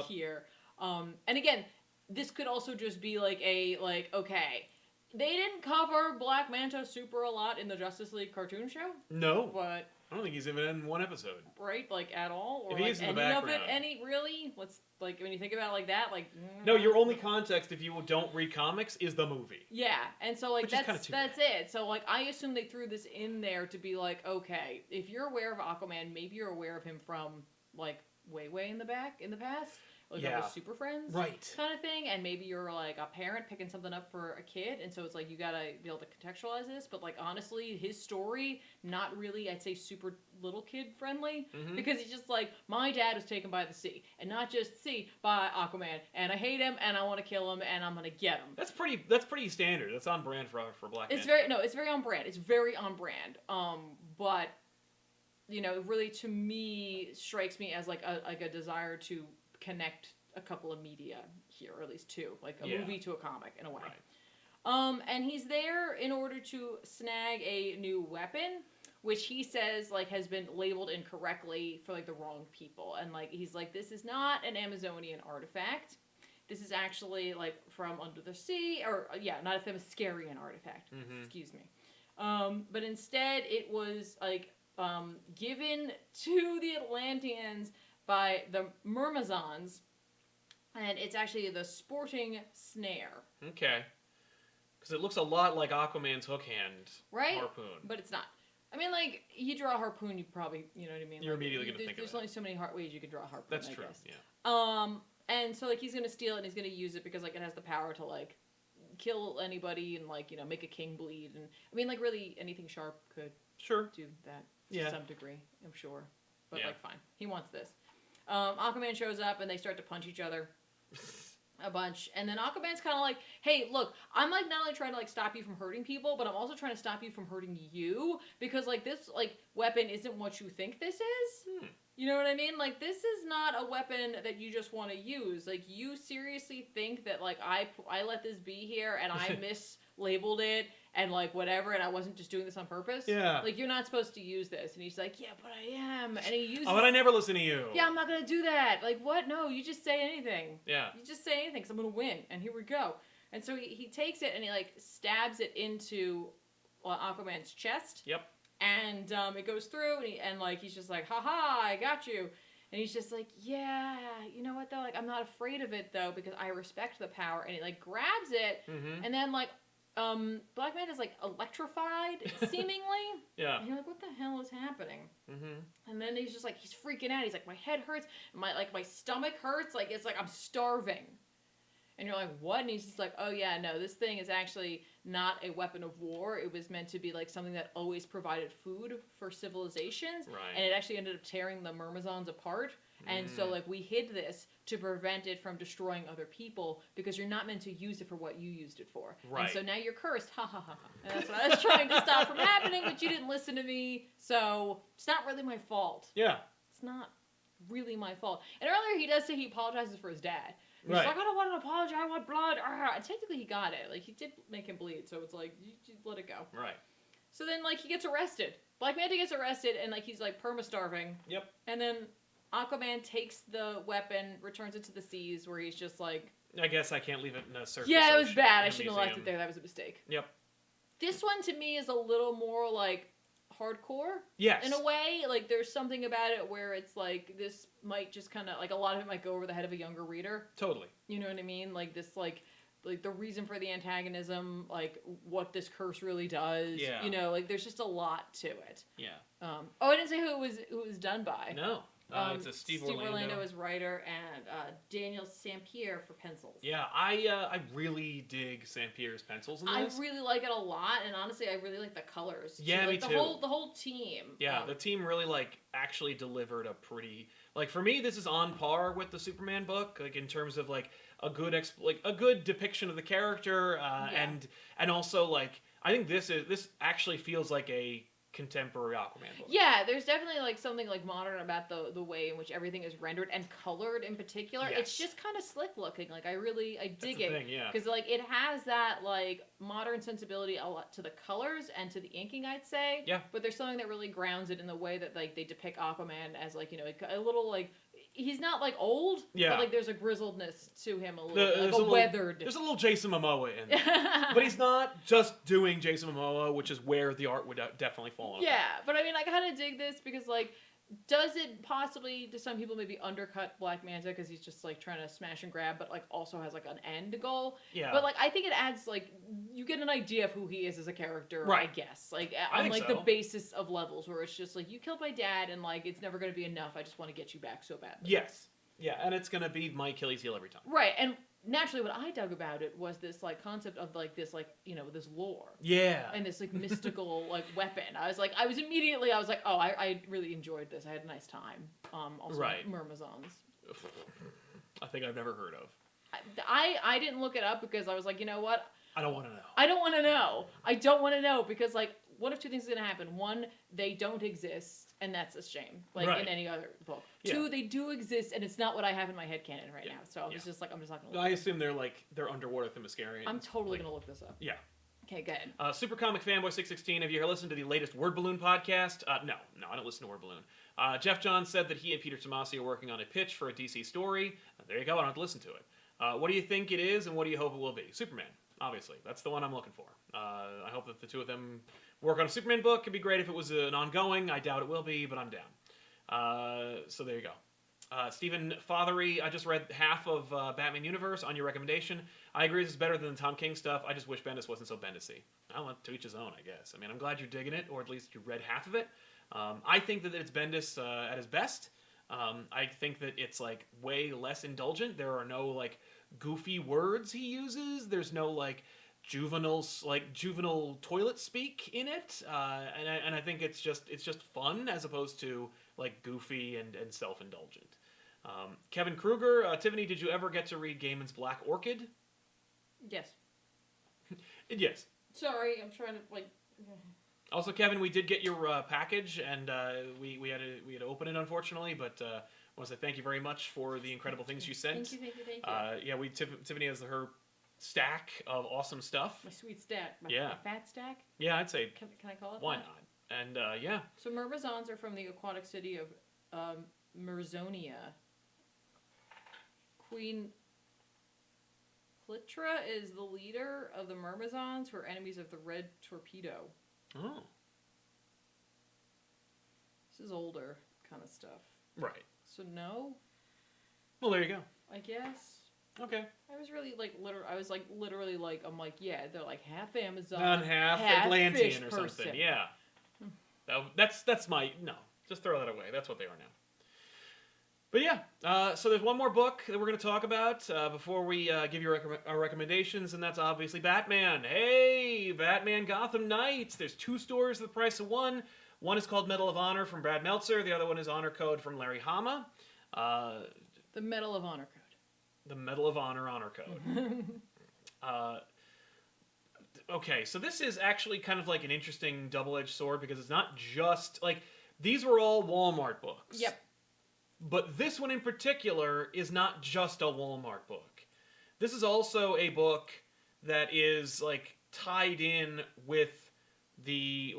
here. And again, this could also just be like okay, they didn't cover Black Manta super a lot in the Justice League cartoon show. No, but I don't think he's even in one episode. Right, like at all, or if he's like in the any background. of it, really? Let's like when you think about it like that, like no, your only context if you don't read comics is the movie. Yeah, and so like that's bad. it. So like I assume they threw this in there to be like, okay, if you're aware of Aquaman, maybe you're aware of him from like way in the past. Like a Super Friends kind of thing, and maybe you're like a parent picking something up for a kid, and so it's like you gotta be able to contextualize this. But like honestly, his story not really, I'd say, super little kid friendly, because he's just like, my dad was taken by the sea, and not just sea, by Aquaman, and I hate him, and I want to kill him, and I'm gonna get him. That's pretty standard. That's on brand for Black Manta. It's very on brand. It's very on brand. But you know, really to me strikes me as like a desire to connect a couple of media here, or at least two, like a movie to a comic in a way. Right. And he's there in order to snag a new weapon, which he says like has been labeled incorrectly for like the wrong people, and like he's like, this is not an Amazonian artifact. This is actually like from under the sea, or not a Themyscirian artifact. Excuse me. But instead, it was like given to the Atlanteans by the Myrmazons, and it's actually the sporting snare. Okay. Because it looks a lot like Aquaman's hook hand Right? harpoon. But it's not. I mean, like, you draw a harpoon, you probably, you know what I mean? You're like, immediately going to think of There's that. only so many ways you can draw a harpoon, That's I true, guess. yeah. And so, like, he's going to steal it and he's going to use it because, like, it has the power to, like, kill anybody and, like, you know, make a king bleed. And I mean, like, really, anything sharp could do that to some degree, I'm sure. But, like, fine. He wants this. Aquaman shows up and they start to punch each other a bunch, and then Aquaman's kind of like, hey, look, I'm like not only trying to like stop you from hurting people, but I'm also trying to stop you from hurting you, because like this like weapon isn't what you think this is. You know what I mean? Like, this is not a weapon that you just want to use. Like, you seriously think that like I let this be here and I mislabeled it and like whatever, and I wasn't just doing this on purpose? Yeah. Like, you're not supposed to use this. And he's like, yeah, but I am. And he uses... Oh, but I never listen to you. Yeah, I'm not going to do that. Like, what? No, you just say anything. Yeah. You just say anything, because I'm going to win. And here we go. And so he takes it and he, like, stabs it into Aquaman's chest. Yep. And it goes through, and like, he's just like, ha-ha, I got you. And he's just like, yeah, you know what, though? Like, I'm not afraid of it, though, because I respect the power. And he, like, grabs it, and then, like, Black Manta is like electrified, seemingly. Yeah. And you're like, what the hell is happening? And then he's just like, he's freaking out. He's like, my head hurts, my stomach hurts. Like, it's like I'm starving. And you're like, what? And he's just like, oh yeah, no, this thing is actually not a weapon of war. It was meant to be like something that always provided food for civilizations. Right. And it actually ended up tearing the Myrmidons apart. And so, like, we hid this to prevent it from destroying other people, because you're not meant to use it for what you used it for. Right. And so now you're cursed. Ha ha ha ha. And that's what I was trying to stop from happening, but you didn't listen to me. So it's not really my fault. Yeah. It's not really my fault. And earlier he does say he apologizes for his dad. He's Right. like, I don't want to apologize. I want blood. And technically he got it. Like, he did make him bleed. So it's like, you let it go. Right. So then, like, he gets arrested. Black Manta gets arrested, and, like, he's, like, perma-starving. Yep. And then Aquaman takes the weapon, returns it to the seas, where he's just like... I guess I can't leave it in a surface. Yeah, it was ocean bad. in I a shouldn't have left it museum. there. That was a mistake. Yep. This one, to me, is a little more, like, hardcore. Yes. In a way. Like, there's something about it where it's like, this might just kind of, like, a lot of it might go over the head of a younger reader. Totally. You know what I mean? Like, this, like the reason for the antagonism, like, what this curse really does. Yeah. You know, like, there's just a lot to it. Yeah. Oh, I didn't say who it was done by. No. It's a Steve Orlando as writer, and Daniel Sampere for pencils. Yeah, I really dig Sampier's pencils in this. I really like it a lot, and honestly, I really like the colors. Yeah, too. Like, me too. The whole team. Yeah, the team really like actually delivered a pretty, like, for me this is on par with the Superman book, like in terms of like a good a good depiction of the character, and also like I think this actually feels like a contemporary Aquaman book. Yeah, there's definitely like something like modern about the way in which everything is rendered and colored in particular. Yes. It's just kind of slick looking. Like, I dig it. Thing, yeah. Because like it has that like modern sensibility a lot to the colors and to the inking, I'd say. Yeah. But there's something that really grounds it in the way that like they depict Aquaman as like, you know, a little like, he's not like old, but like there's a grizzledness to him, a little weathered. There's a little Jason Momoa in there. But he's not just doing Jason Momoa, which is where the art would definitely fall on. Yeah, but I mean, I kind of dig this because like, does it possibly, to some people, maybe undercut Black Manta because he's just like trying to smash and grab, but like also has like an end goal? Yeah. But like, I think it adds like, you get an idea of who he is as a character, right. I guess. Like, I on think like so. the basis of levels where it's just like, you killed my dad and like, it's never going to be enough. I just want to get you back so badly. Yes. Yeah, and it's going to be my Achilles heel every time. Right, and naturally what I dug about it was this like concept of like this like, you know, this lore. Yeah. And this like mystical like weapon. I was like, oh, I really enjoyed this. I had a nice time. Also right. Myrmidons. I think I've never heard of. I didn't look it up because I was like, you know what? I don't want to know. I don't want to know because like, one of two things is going to happen. One, they don't exist, and that's a shame, like right. in any other book. Yeah. Two, they do exist, and it's not what I have in my headcanon right now. So I was just like, I'm just not going to look. I assume they're underwater Themyscirians. I'm totally going to look this up. Yeah. Okay, go ahead. Super Comic Fanboy 616, have you ever listened to the latest Word Balloon podcast? No, I don't listen to Word Balloon. Jeff Johns said that he and Peter Tomasi are working on a pitch for a DC story. There you go, I don't have to listen to it. What do you think it is, and what do you hope it will be? Superman, obviously. That's the one I'm looking for. I hope that the two of them work on a Superman book. It'd be great if it was an ongoing. I doubt it will be, but I'm down. So there you go. Stephen Fothery, I just read half of Batman Universe on your recommendation. I agree this is better than the Tom King stuff. I just wish Bendis wasn't so Bendis-y. I don't know, to each his own, I guess. I mean, I'm glad you're digging it, or at least you read half of it. I think that it's Bendis at his best. I think that it's like way less indulgent. There are no like goofy words he uses. There's no like juvenile toilet speak in it. And I think it's just fun as opposed to like goofy and self-indulgent. Kevin Kruger, Tiffany, did you ever get to read Gaiman's Black Orchid? Yes. Yes. Sorry, I'm trying to like. Also, Kevin, we did get your package, and we had to open it, unfortunately. But I want to say thank you very much for the incredible things you sent. Thank you. Yeah, Tiffany has her stack of awesome stuff. My sweet stack. My fat stack. Yeah, I'd say. Can I call it? Why that? not? And yeah. So Myrmizons are from the aquatic city of Myrzonia. Queen Clitra is the leader of the Myrmizons, who are enemies of the Red Torpedo. Oh. This is older kind of stuff. Right. So no. Well, there you go. I guess. Okay. I was really like literally like I'm like, yeah, they're like half Amazon, and half Atlantean or something. Yeah. That's my no. Just throw that away. That's what they are now. But yeah, so there's one more book that we're going to talk about before we give you our recommendations, and that's obviously Batman. Hey, Batman Gotham Knights. There's 2 stories at the price of 1. One is called Medal of Honor from Brad Meltzer. The other one is Honor Code from Larry Hama. The Medal of Honor Code. The Medal of Honor Code. Okay, so this is actually kind of like an interesting double-edged sword because it's not just like these were all Walmart books. Yep. But this one in particular is not just a Walmart book. This is also a book that is like tied in with the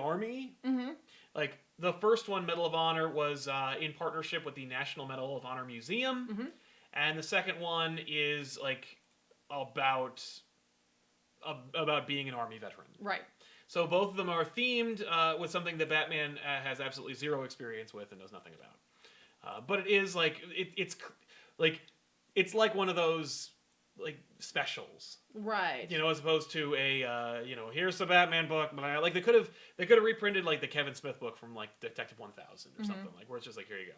army. Mm-hmm. Like the first one, Medal of Honor, was in partnership with the National Medal of Honor Museum, mm-hmm. and the second one is like about being an army veteran. Right. So both of them are themed with something that Batman has absolutely zero experience with and knows nothing about. But it is like it's like one of those like specials, right? You know, as opposed to a here's the Batman book. But like they could have reprinted like the Kevin Smith book from like Detective 1000 or something like where it's just like here you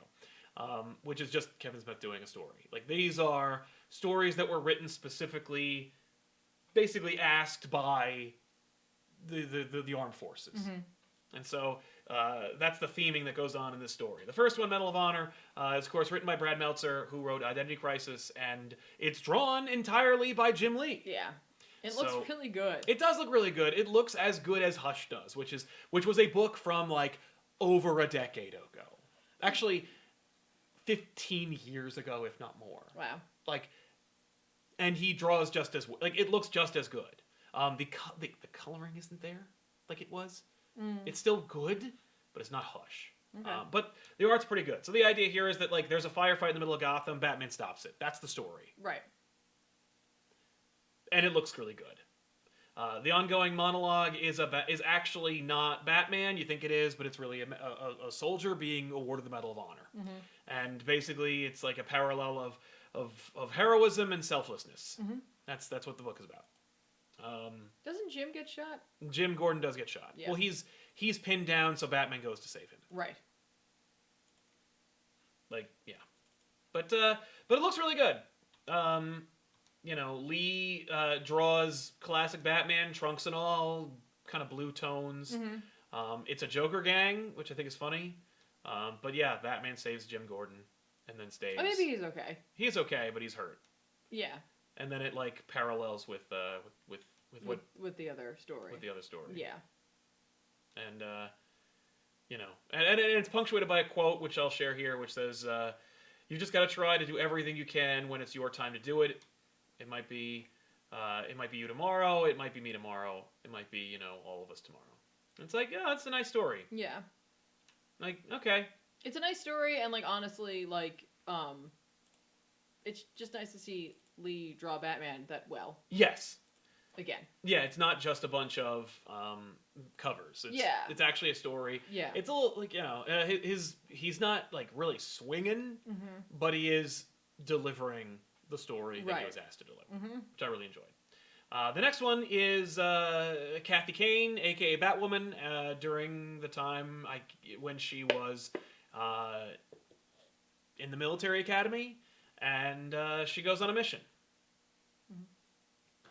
go, which is just Kevin Smith doing a story. Like these are stories that were written specifically, basically asked by the armed forces. Mm-hmm. And so that's the theming that goes on in this story. The first one, Medal of Honor, is of course written by Brad Meltzer, who wrote Identity Crisis, and it's drawn entirely by Jim Lee. Yeah, it looks really good. It does look really good. It looks as good as Hush does, which was a book from like over a decade ago. Actually, 15 years ago, if not more. Wow. Like, and he draws just as like it looks just as good. The coloring isn't there like it was. It's still good, but it's not Hush. Okay. But the art's pretty good. So the idea here is that like there's a firefight in the middle of Gotham. Batman stops it. That's the story. Right. And it looks really good. The ongoing monologue is actually not Batman. You think it is, but it's really a soldier being awarded the Medal of Honor. Mm-hmm. And basically, it's like a parallel of heroism and selflessness. Mm-hmm. That's what the book is about. Doesn't Jim get shot? Jim Gordon does get shot. Yeah. Well, he's pinned down, so Batman goes to save him. Right. Like, yeah. But it looks really good. Lee draws classic Batman, trunks and all, kind of blue tones. Mm-hmm. It's a Joker gang, which I think is funny. But yeah, Batman saves Jim Gordon and then stays. Oh, maybe he's okay. He's okay, but he's hurt. Yeah. And then it like parallels with the other story. With the other story. Yeah. And and it's punctuated by a quote which I'll share here, which says, "You just got to try to do everything you can when it's your time to do it. It might be you tomorrow. It might be me tomorrow. It might be all of us tomorrow." And it's like, yeah, it's a nice story. Yeah. Like, okay. It's a nice story, and like honestly, like it's just nice to see Lee draw Batman that well. Yes. again. Yeah, it's not just a bunch of covers. It's actually a story. Yeah. It's a little like he's not like really swinging, but he is delivering the story that he was asked to deliver, which I really enjoyed. The next one is Kathy Kane, aka Batwoman, during the time when she was in the military academy, and she goes on a mission.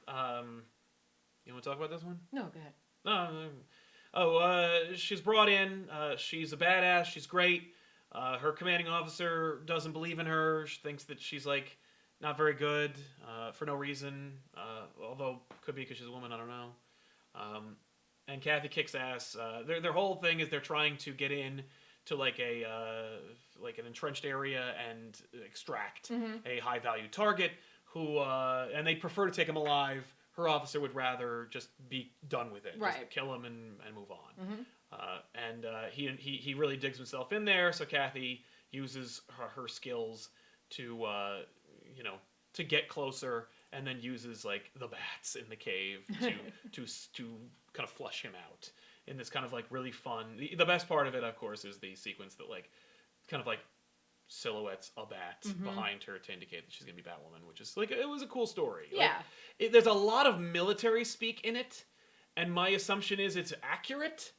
You want to talk about this one? No, go ahead. She's brought in. She's a badass. She's great. Her commanding officer doesn't believe in her. She thinks that she's like not very good for no reason. Although could be because she's a woman. I don't know. And Kathy kicks ass. Their whole thing is they're trying to get in to like an entrenched area and extract a high value target. And they prefer to take him alive. Her officer would rather just be done with it, just kill him and move on. And he really digs himself in there. So Kathy uses her skills to to get closer, and then uses like the bats in the cave to kind of flush him out in this kind of like really fun. The best part of it, of course, is the sequence that like kind of like silhouettes a bat behind her to indicate that she's gonna be Batwoman, which is like it was a cool story. Yeah, there's a lot of military speak in it, and my assumption is it's accurate.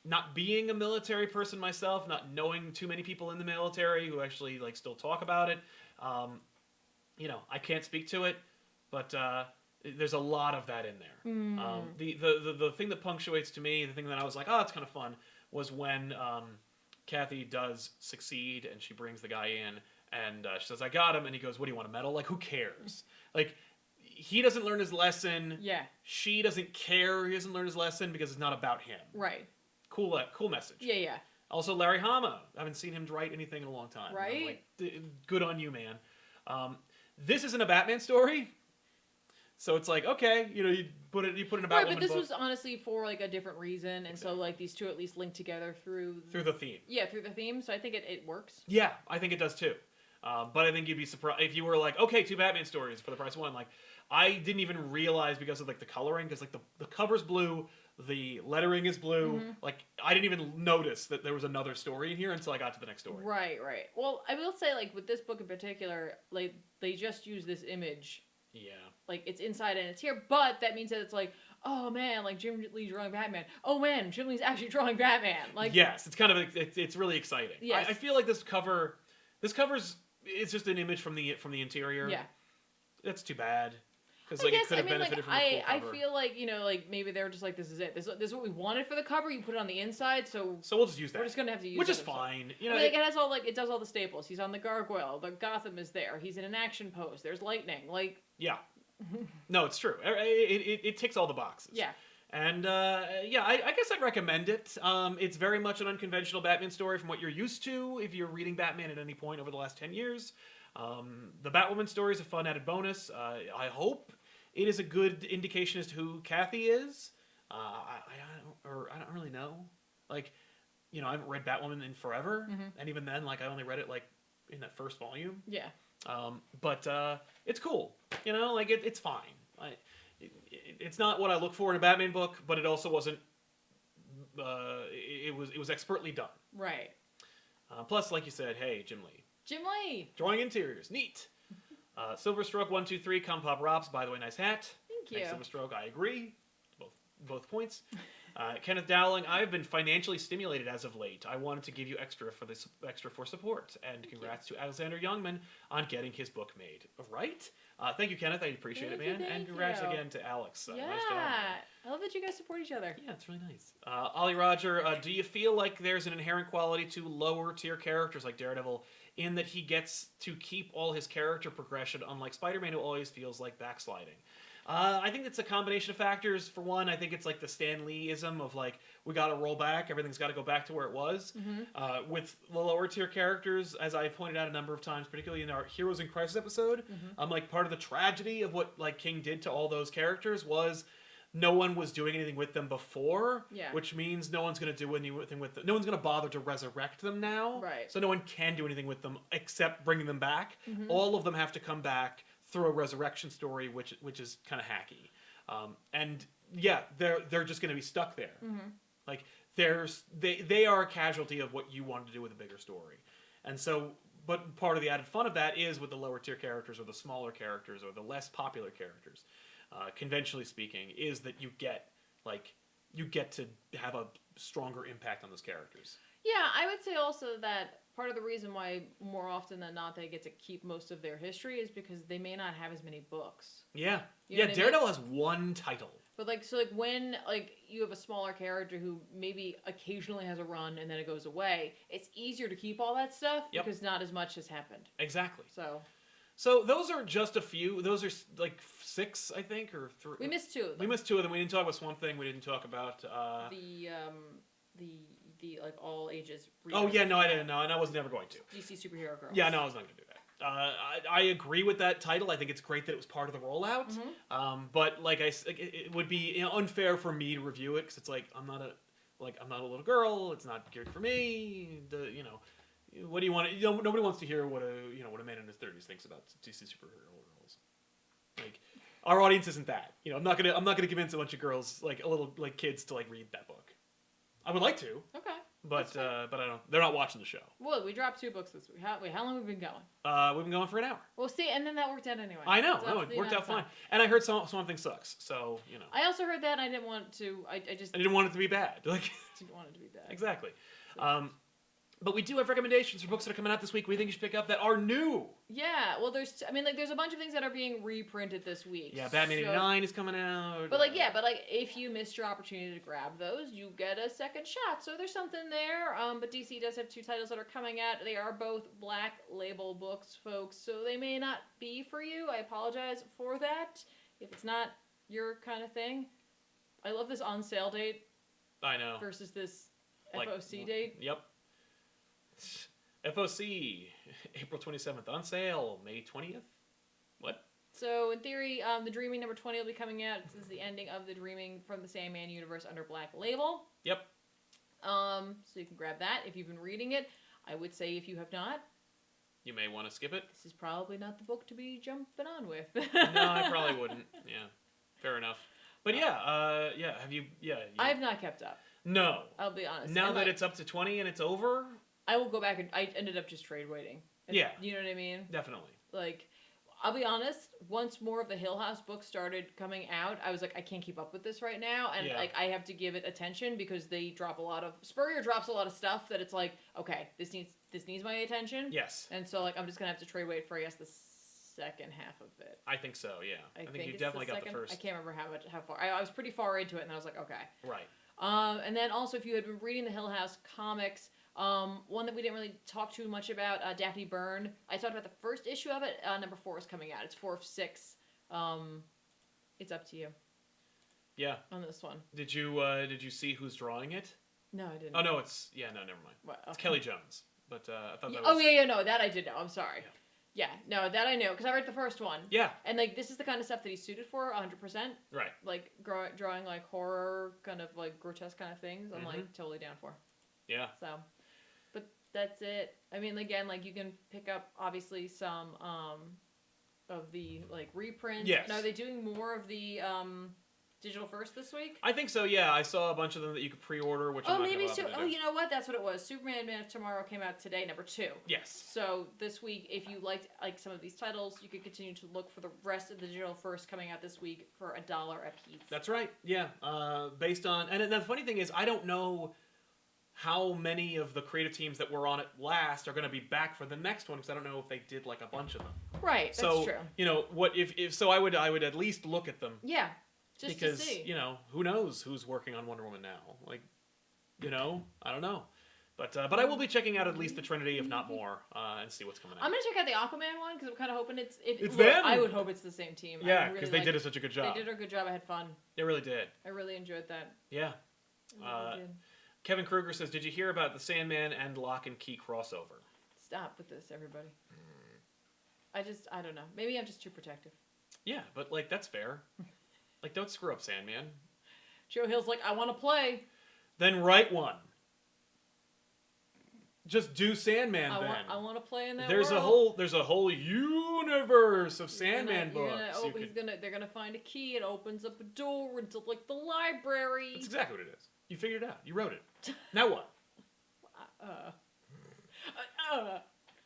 Not being a military person myself, not knowing too many people in the military who actually like still talk about it, I can't speak to it, but there's a lot of that in there. The thing that punctuates to me, the thing that I was like, oh, it's kind of fun, was when Kathy does succeed and she brings the guy in and she says, I got him, and he goes, what do you want, a medal? Like, who cares? Like, he doesn't learn his lesson. Yeah. She doesn't care he doesn't learn his lesson because it's not about him. Right. Cool message. Yeah. Also, Larry Hama. I haven't seen him write anything in a long time. Right. Like, good on you, man. This isn't a Batman story. So it's like, okay, you put in a Batwoman right, but this book. was honestly for like a different reason, and so like these two at least link together through the theme. Yeah, through the theme. So I think it works. Yeah, I think it does too. But I think you'd be surprised if you were like, okay, 2 Batman stories for the price of 1. Like, I didn't even realize because of like the coloring, because like the cover's blue, the lettering is blue. Like, I didn't even notice that there was another story in here until I got to the next story. Right. Well, I will say like with this book in particular, like they just use this image. Yeah. Like, it's inside and it's here, but that means that it's like, oh man, like Jim Lee's drawing Batman. Oh man, Jim Lee's actually drawing Batman. Like, yes, it's kind of it's really exciting. Yes. I feel like this cover's it's just an image from the interior. Yeah. That's too bad. Because like it could have benefited from a cool cover. I feel like like maybe they were just like, this is it. This is what we wanted for the cover. You put it on the inside, so we'll just use that. We're just gonna have to use which it. Is fine. I mean, like, it has all it does all the staples. He's on the gargoyle. The Gotham is there. He's in an action pose. There's lightning. Like, yeah. No, it's true. It ticks all the boxes. Yeah. And I guess I'd recommend it. It's very much an unconventional Batman story from what you're used to if you're reading Batman at any point over the last 10 years. The Batwoman story is a fun added bonus. I hope it is a good indication as to who Kathy is. I don't really know. Like, I haven't read Batwoman in forever, and even then, like, I only read it like in that first volume. Yeah. But it's cool. Like it's fine. It's not what I look for in a Batman book, but it also wasn't. It was expertly done. Right. Plus, like you said, hey, Jim Lee. Drawing interiors, neat. Silverstroke 123, ComicPOP Robs. By the way, nice hat. Thank you. Thanks, Silverstroke. I agree. Both points. Kenneth Dowling, I've been financially stimulated as of late. I wanted to give you extra for support, and congrats to Alexander Youngman on getting his book made. Right? Thank you, Kenneth. I appreciate it, man. And congrats again to Alex. Yeah, nice job, man. I love that you guys support each other. Yeah, it's really nice. Ollie Roger, do you feel like there's an inherent quality to lower tier characters like Daredevil in that he gets to keep all his character progression, unlike Spider-Man, who always feels like backsliding? I think it's a combination of factors. For one, I think it's like the Stan Lee-ism of like, we got to roll back, everything's got to go back to where it was. With the lower tier characters, as I pointed out a number of times, particularly in our Heroes in Crisis episode, like part of the tragedy of what like King did to all those characters was no one was doing anything with them before, which means no one's going to do anything with them. No one's going to bother to resurrect them now. Right. So no one can do anything with them except bringing them back. All of them have to come back through a resurrection story, which is kind of hacky. And yeah, they're just going to be stuck there. Mm-hmm. Like they are a casualty of what you wanted to do with a bigger story, and so. But part of the added fun of that is with the lower tier characters or the smaller characters or the less popular characters, conventionally speaking, is that you get to have a stronger impact on those characters. Yeah, I would say also that part of the reason why more often than not they get to keep most of their history is because they may not have as many books. Yeah, You know yeah. what I mean? Daredevil has one title. But when you have a smaller character who maybe occasionally has a run and then it goes away, it's easier to keep all that stuff because not as much has happened. Exactly. So those are just a few. Those are like 6, I think, or 3. we missed 2 of them. We missed 2 of them. We didn't talk about Swamp Thing. We didn't talk about the like all ages. Oh yeah, no, I didn't know, and I was never going to. DC superhero girls. Yeah, no, I was not going to do that. I agree with that title. I think it's great that it was part of the rollout. Mm-hmm. But like it would be unfair for me to review it because it's like I'm not a little girl. It's not geared for me. What do you want? Nobody wants to hear what a man in his 30s thinks about DC superhero girls. Like our audience isn't that. I'm not gonna convince a bunch of girls like kids to read that book. I would like to. Okay. But I don't. They're not watching the show. Well, we dropped 2 books this week. How long have we been going? We've been going for an hour. Well, see, and then that worked out anyway. I know. So No, it worked out fine. And I heard Swamp Thing sucks. So I also heard that. And I didn't want to. I didn't want it to be bad. didn't want it to be bad. Exactly. But we do have recommendations for books that are coming out this week. We think you should pick up that are new. Yeah. Well, there's a bunch of things that are being reprinted this week. Yeah, Batman 89 is coming out. But if you missed your opportunity to grab those, you get a second shot. So there's something there. But DC does have 2 titles that are coming out. They are both Black Label books, folks. So they may not be for you. I apologize for that. If it's not your kind of thing. I love this on sale date. I know. Versus this FOC date. Yep. FOC, April 27th. On sale, May 20th. What? So, in theory, The Dreaming number 20 will be coming out. This is the ending of The Dreaming from the Sandman universe under Black Label. Yep. So you can grab that if you've been reading it. I would say if you have not, you may want to skip it. This is probably not the book to be jumping on with. No, I probably wouldn't. Yeah, fair enough. But have you? Yeah. I have not kept up. No. I'll be honest. Now that it's up to 20 and it's over, I will go back and I ended up just trade waiting. Yeah. You know what I mean? Definitely. I'll be honest, once more of the Hill House books started coming out, I was like, I can't keep up with this right now. And I have to give it attention because they drop Spurrier drops a lot of stuff that it's like, okay, this needs my attention. Yes. And so I'm just gonna have to trade wait for the second half of it. I think so, yeah. I think you it's definitely got the first. I can't remember how far. I was pretty far into it and I was like, okay. Right. And then also if you had been reading the Hill House comics, one that we didn't really talk too much about, Daphne Byrne. I talked about the first issue of it. Number 4 is coming out. It's 4 of 6. It's up to you. Yeah. On this one. Did you see who's drawing it? No, I didn't. Oh no, never mind. What? Okay. It's Kelly Jones. But I thought that was. Oh yeah, no, that I did know. I'm sorry. Yeah, no, that I knew because I read the first one. Yeah. And this is the kind of stuff that he's suited for, 100%. Right. Drawing horror, kind of grotesque kind of things. I'm totally down for. Yeah. So. That's it. I mean, again, you can pick up obviously some of the reprints. Yes. Now, are they doing more of the digital first this week? I think so. Yeah, I saw a bunch of them that you could pre-order. Which I'm not maybe so. Oh, you know what? That's what it was. Superman Man of Tomorrow came out today, number 2. Yes. So this week, if you liked some of these titles, you could continue to look for the rest of the digital first coming out this week for $1 a piece. That's right. Yeah. Based on and the funny thing is, I don't know how many of the creative teams that were on it last are going to be back for the next one because I don't know if they did a bunch of them. Right. That's true. What if so? I would at least look at them. Yeah. Just because to see. Who knows who's working on Wonder Woman now? I don't know. But I will be checking out at least the Trinity, if not more, and see what's coming out. I'm gonna check out the Aquaman one because I'm kind of hoping it's them. I would hope it's the same team. Yeah, because they did such a good job. They did a good job. I had fun. They really did. I really enjoyed that. Yeah. I really did. Kevin Kruger says, "Did you hear about the Sandman and Lock and Key crossover?" Stop with this, everybody. I don't know. Maybe I'm just too protective. Yeah, but that's fair. Don't screw up Sandman. Joe Hill's like, I want to play. Then write one. Just do Sandman I want to play in that There's world. a whole universe universe of Sandman books. They're gonna find a key. It opens up a door into like the library. That's exactly what it is. You figured it out. You wrote it. Now what?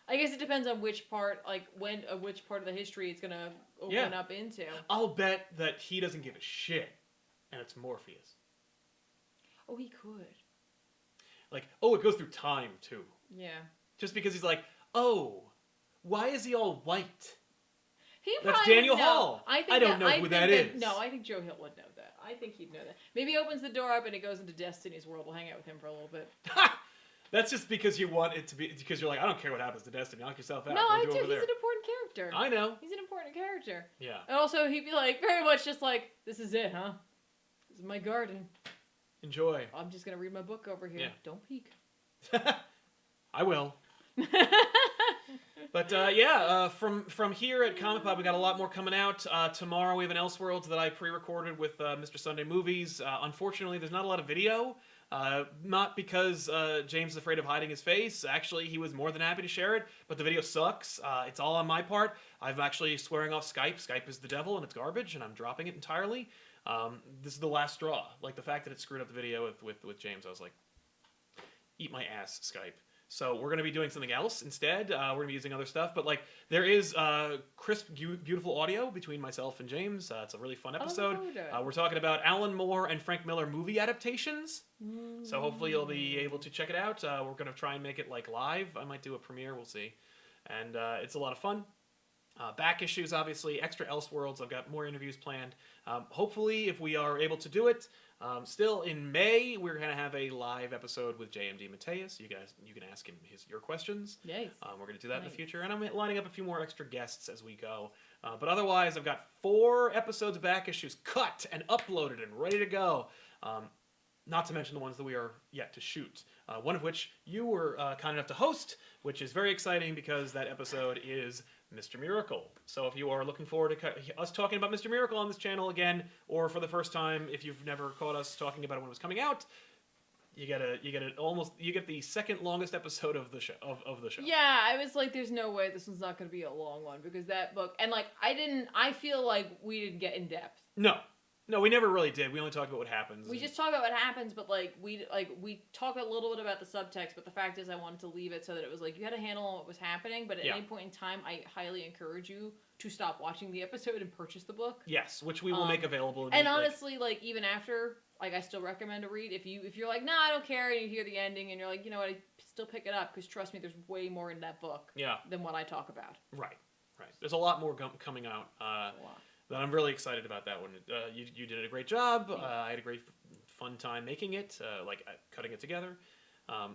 I guess it depends on which part, which part of the history it's gonna open up into. I'll bet that he doesn't give a shit, and it's Morpheus. Oh, he could. Like, oh, it goes through time too. Yeah. Just because he's like, oh, why is he all white? That's probably Daniel would know. Hall. I don't know who that is. No, I think Joe Hill would know that. I think he'd know that. Maybe he opens the door up and it goes into Destiny's world. We'll hang out with him for a little bit. That's just because you want it to be, because you're like, I don't care what happens to Destiny. Knock yourself out. No, I do. He's an important character. I know. He's an important character. Yeah. And also, he'd be like, very much just like, this is it, huh? This is my garden. Enjoy. I'm just going to read my book over here. Yeah. Don't peek. I will. But from here at ComicPOP, we got a lot more coming out. Tomorrow we have an Elseworlds that I pre-recorded with Mr. Sunday Movies. Unfortunately, there's not a lot of video. Not because James is afraid of hiding his face. Actually, he was more than happy to share it, but the video sucks. It's all on my part. I'm actually swearing off Skype. Skype is the devil and it's garbage, and I'm dropping it entirely. This is the last straw. Like, the fact that it screwed up the video with James, I was like, eat my ass, Skype. So we're going to be doing something else instead. We're going to be using other stuff. But, like, there is crisp, beautiful audio between myself and James. It's a really fun episode. We're talking about Alan Moore and Frank Miller movie adaptations. So hopefully you'll be able to check it out. We're going to try and make it, like, live. I might do a premiere. We'll see. And it's a lot of fun. Back issues, obviously. Extra Elseworlds. I've got more interviews planned. Hopefully, if we are able to do it, still in May, we're going to have a live episode with JMD Mateus. You can ask him your questions. Nice. We're going to do that in the future. And I'm lining up a few more extra guests as we go. But otherwise, I've got 4 episodes of back issues cut and uploaded and ready to go. Not to mention the ones that we are yet to shoot. One of which you were kind enough to host, which is very exciting because that episode is Mr. Miracle. So if you are looking forward to us talking about Mr. Miracle on this channel again, or for the first time, if you've never caught us talking about it when it was coming out, you get the second longest episode of the show. Yeah, I was like, there's no way this one's not going to be a long one because that book, and like I feel like we didn't get in depth. No, we never really did. We only talked about what happens. We just talk about what happens, but we talk a little bit about the subtext. But the fact is, I wanted to leave it so that it was like you had a handle on what was happening. But at any point in time, I highly encourage you to stop watching the episode and purchase the book. Yes, which we will make available. And honestly, like even after, like I still recommend a read. If you're like, nah, I don't care, and you hear the ending, and you're like, you know what, I still pick it up because trust me, there's way more in that book. Than what I talk about. Right. There's a lot more coming out. That I'm really excited about that one. You did a great job. I had a great fun time making it, cutting it together.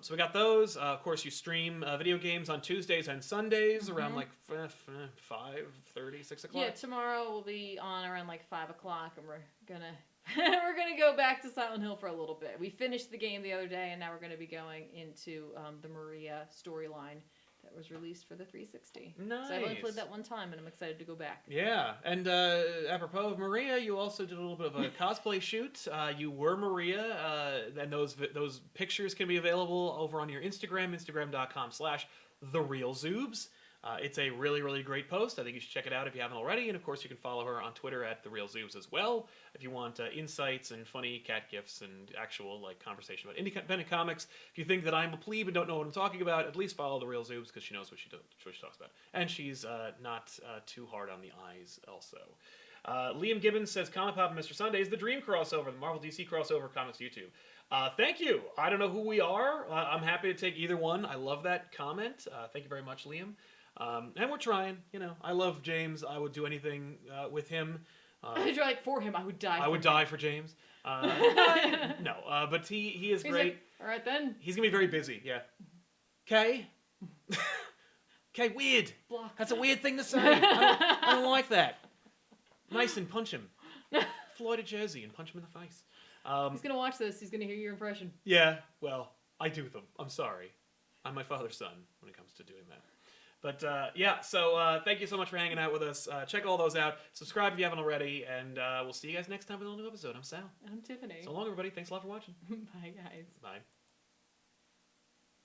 So we got those. Of course, you stream video games on Tuesdays and Sundays around like 5:30, 6 o'clock. Yeah, tomorrow we'll be on around like 5 o'clock, and we're gonna go back to Silent Hill for a little bit. We finished the game the other day, and now we're gonna be going into the Maria storyline that was released for the 360. Nice. So I've only played that one time, and I'm excited to go back. Yeah, and apropos of Maria, you also did a little bit of a cosplay shoot. You were Maria, and those pictures can be available over on your Instagram, instagram.com/TheRealZoobs. It's a really, really great post. I think you should check it out if you haven't already. And, of course, you can follow her on Twitter at TheRealZoobs as well. If you want insights and funny cat gifs and actual conversation about independent comics. If you think that I'm a plebe and don't know what I'm talking about, at least follow TheRealZoobs because she knows what she talks about. And she's not too hard on the eyes also. Liam Gibbons says, ComicPOP and Mr. Sunday is the dream crossover, the Marvel DC crossover comics YouTube. Thank you. I don't know who we are. I'm happy to take either one. I love that comment. Thank you very much, Liam. And we're trying, I love James. I would do anything with him. For him, I would die. I would die for James. No, but he is great. Like, all right then. He's gonna be very busy. Yeah. Okay. Okay. Weird. Block. That's a weird thing to say. I don't like that. Nice and punch him. Floyd a Jersey and punch him in the face. He's gonna watch this. He's gonna hear your impression. Yeah. Well, I do them. I'm sorry. I'm my father's son when it comes to doing that. But, so thank you so much for hanging out with us. Check all those out. Subscribe if you haven't already, and we'll see you guys next time with a new episode. I'm Sal. I'm Tiffany. So long, everybody. Thanks a lot for watching. Bye, guys. Bye.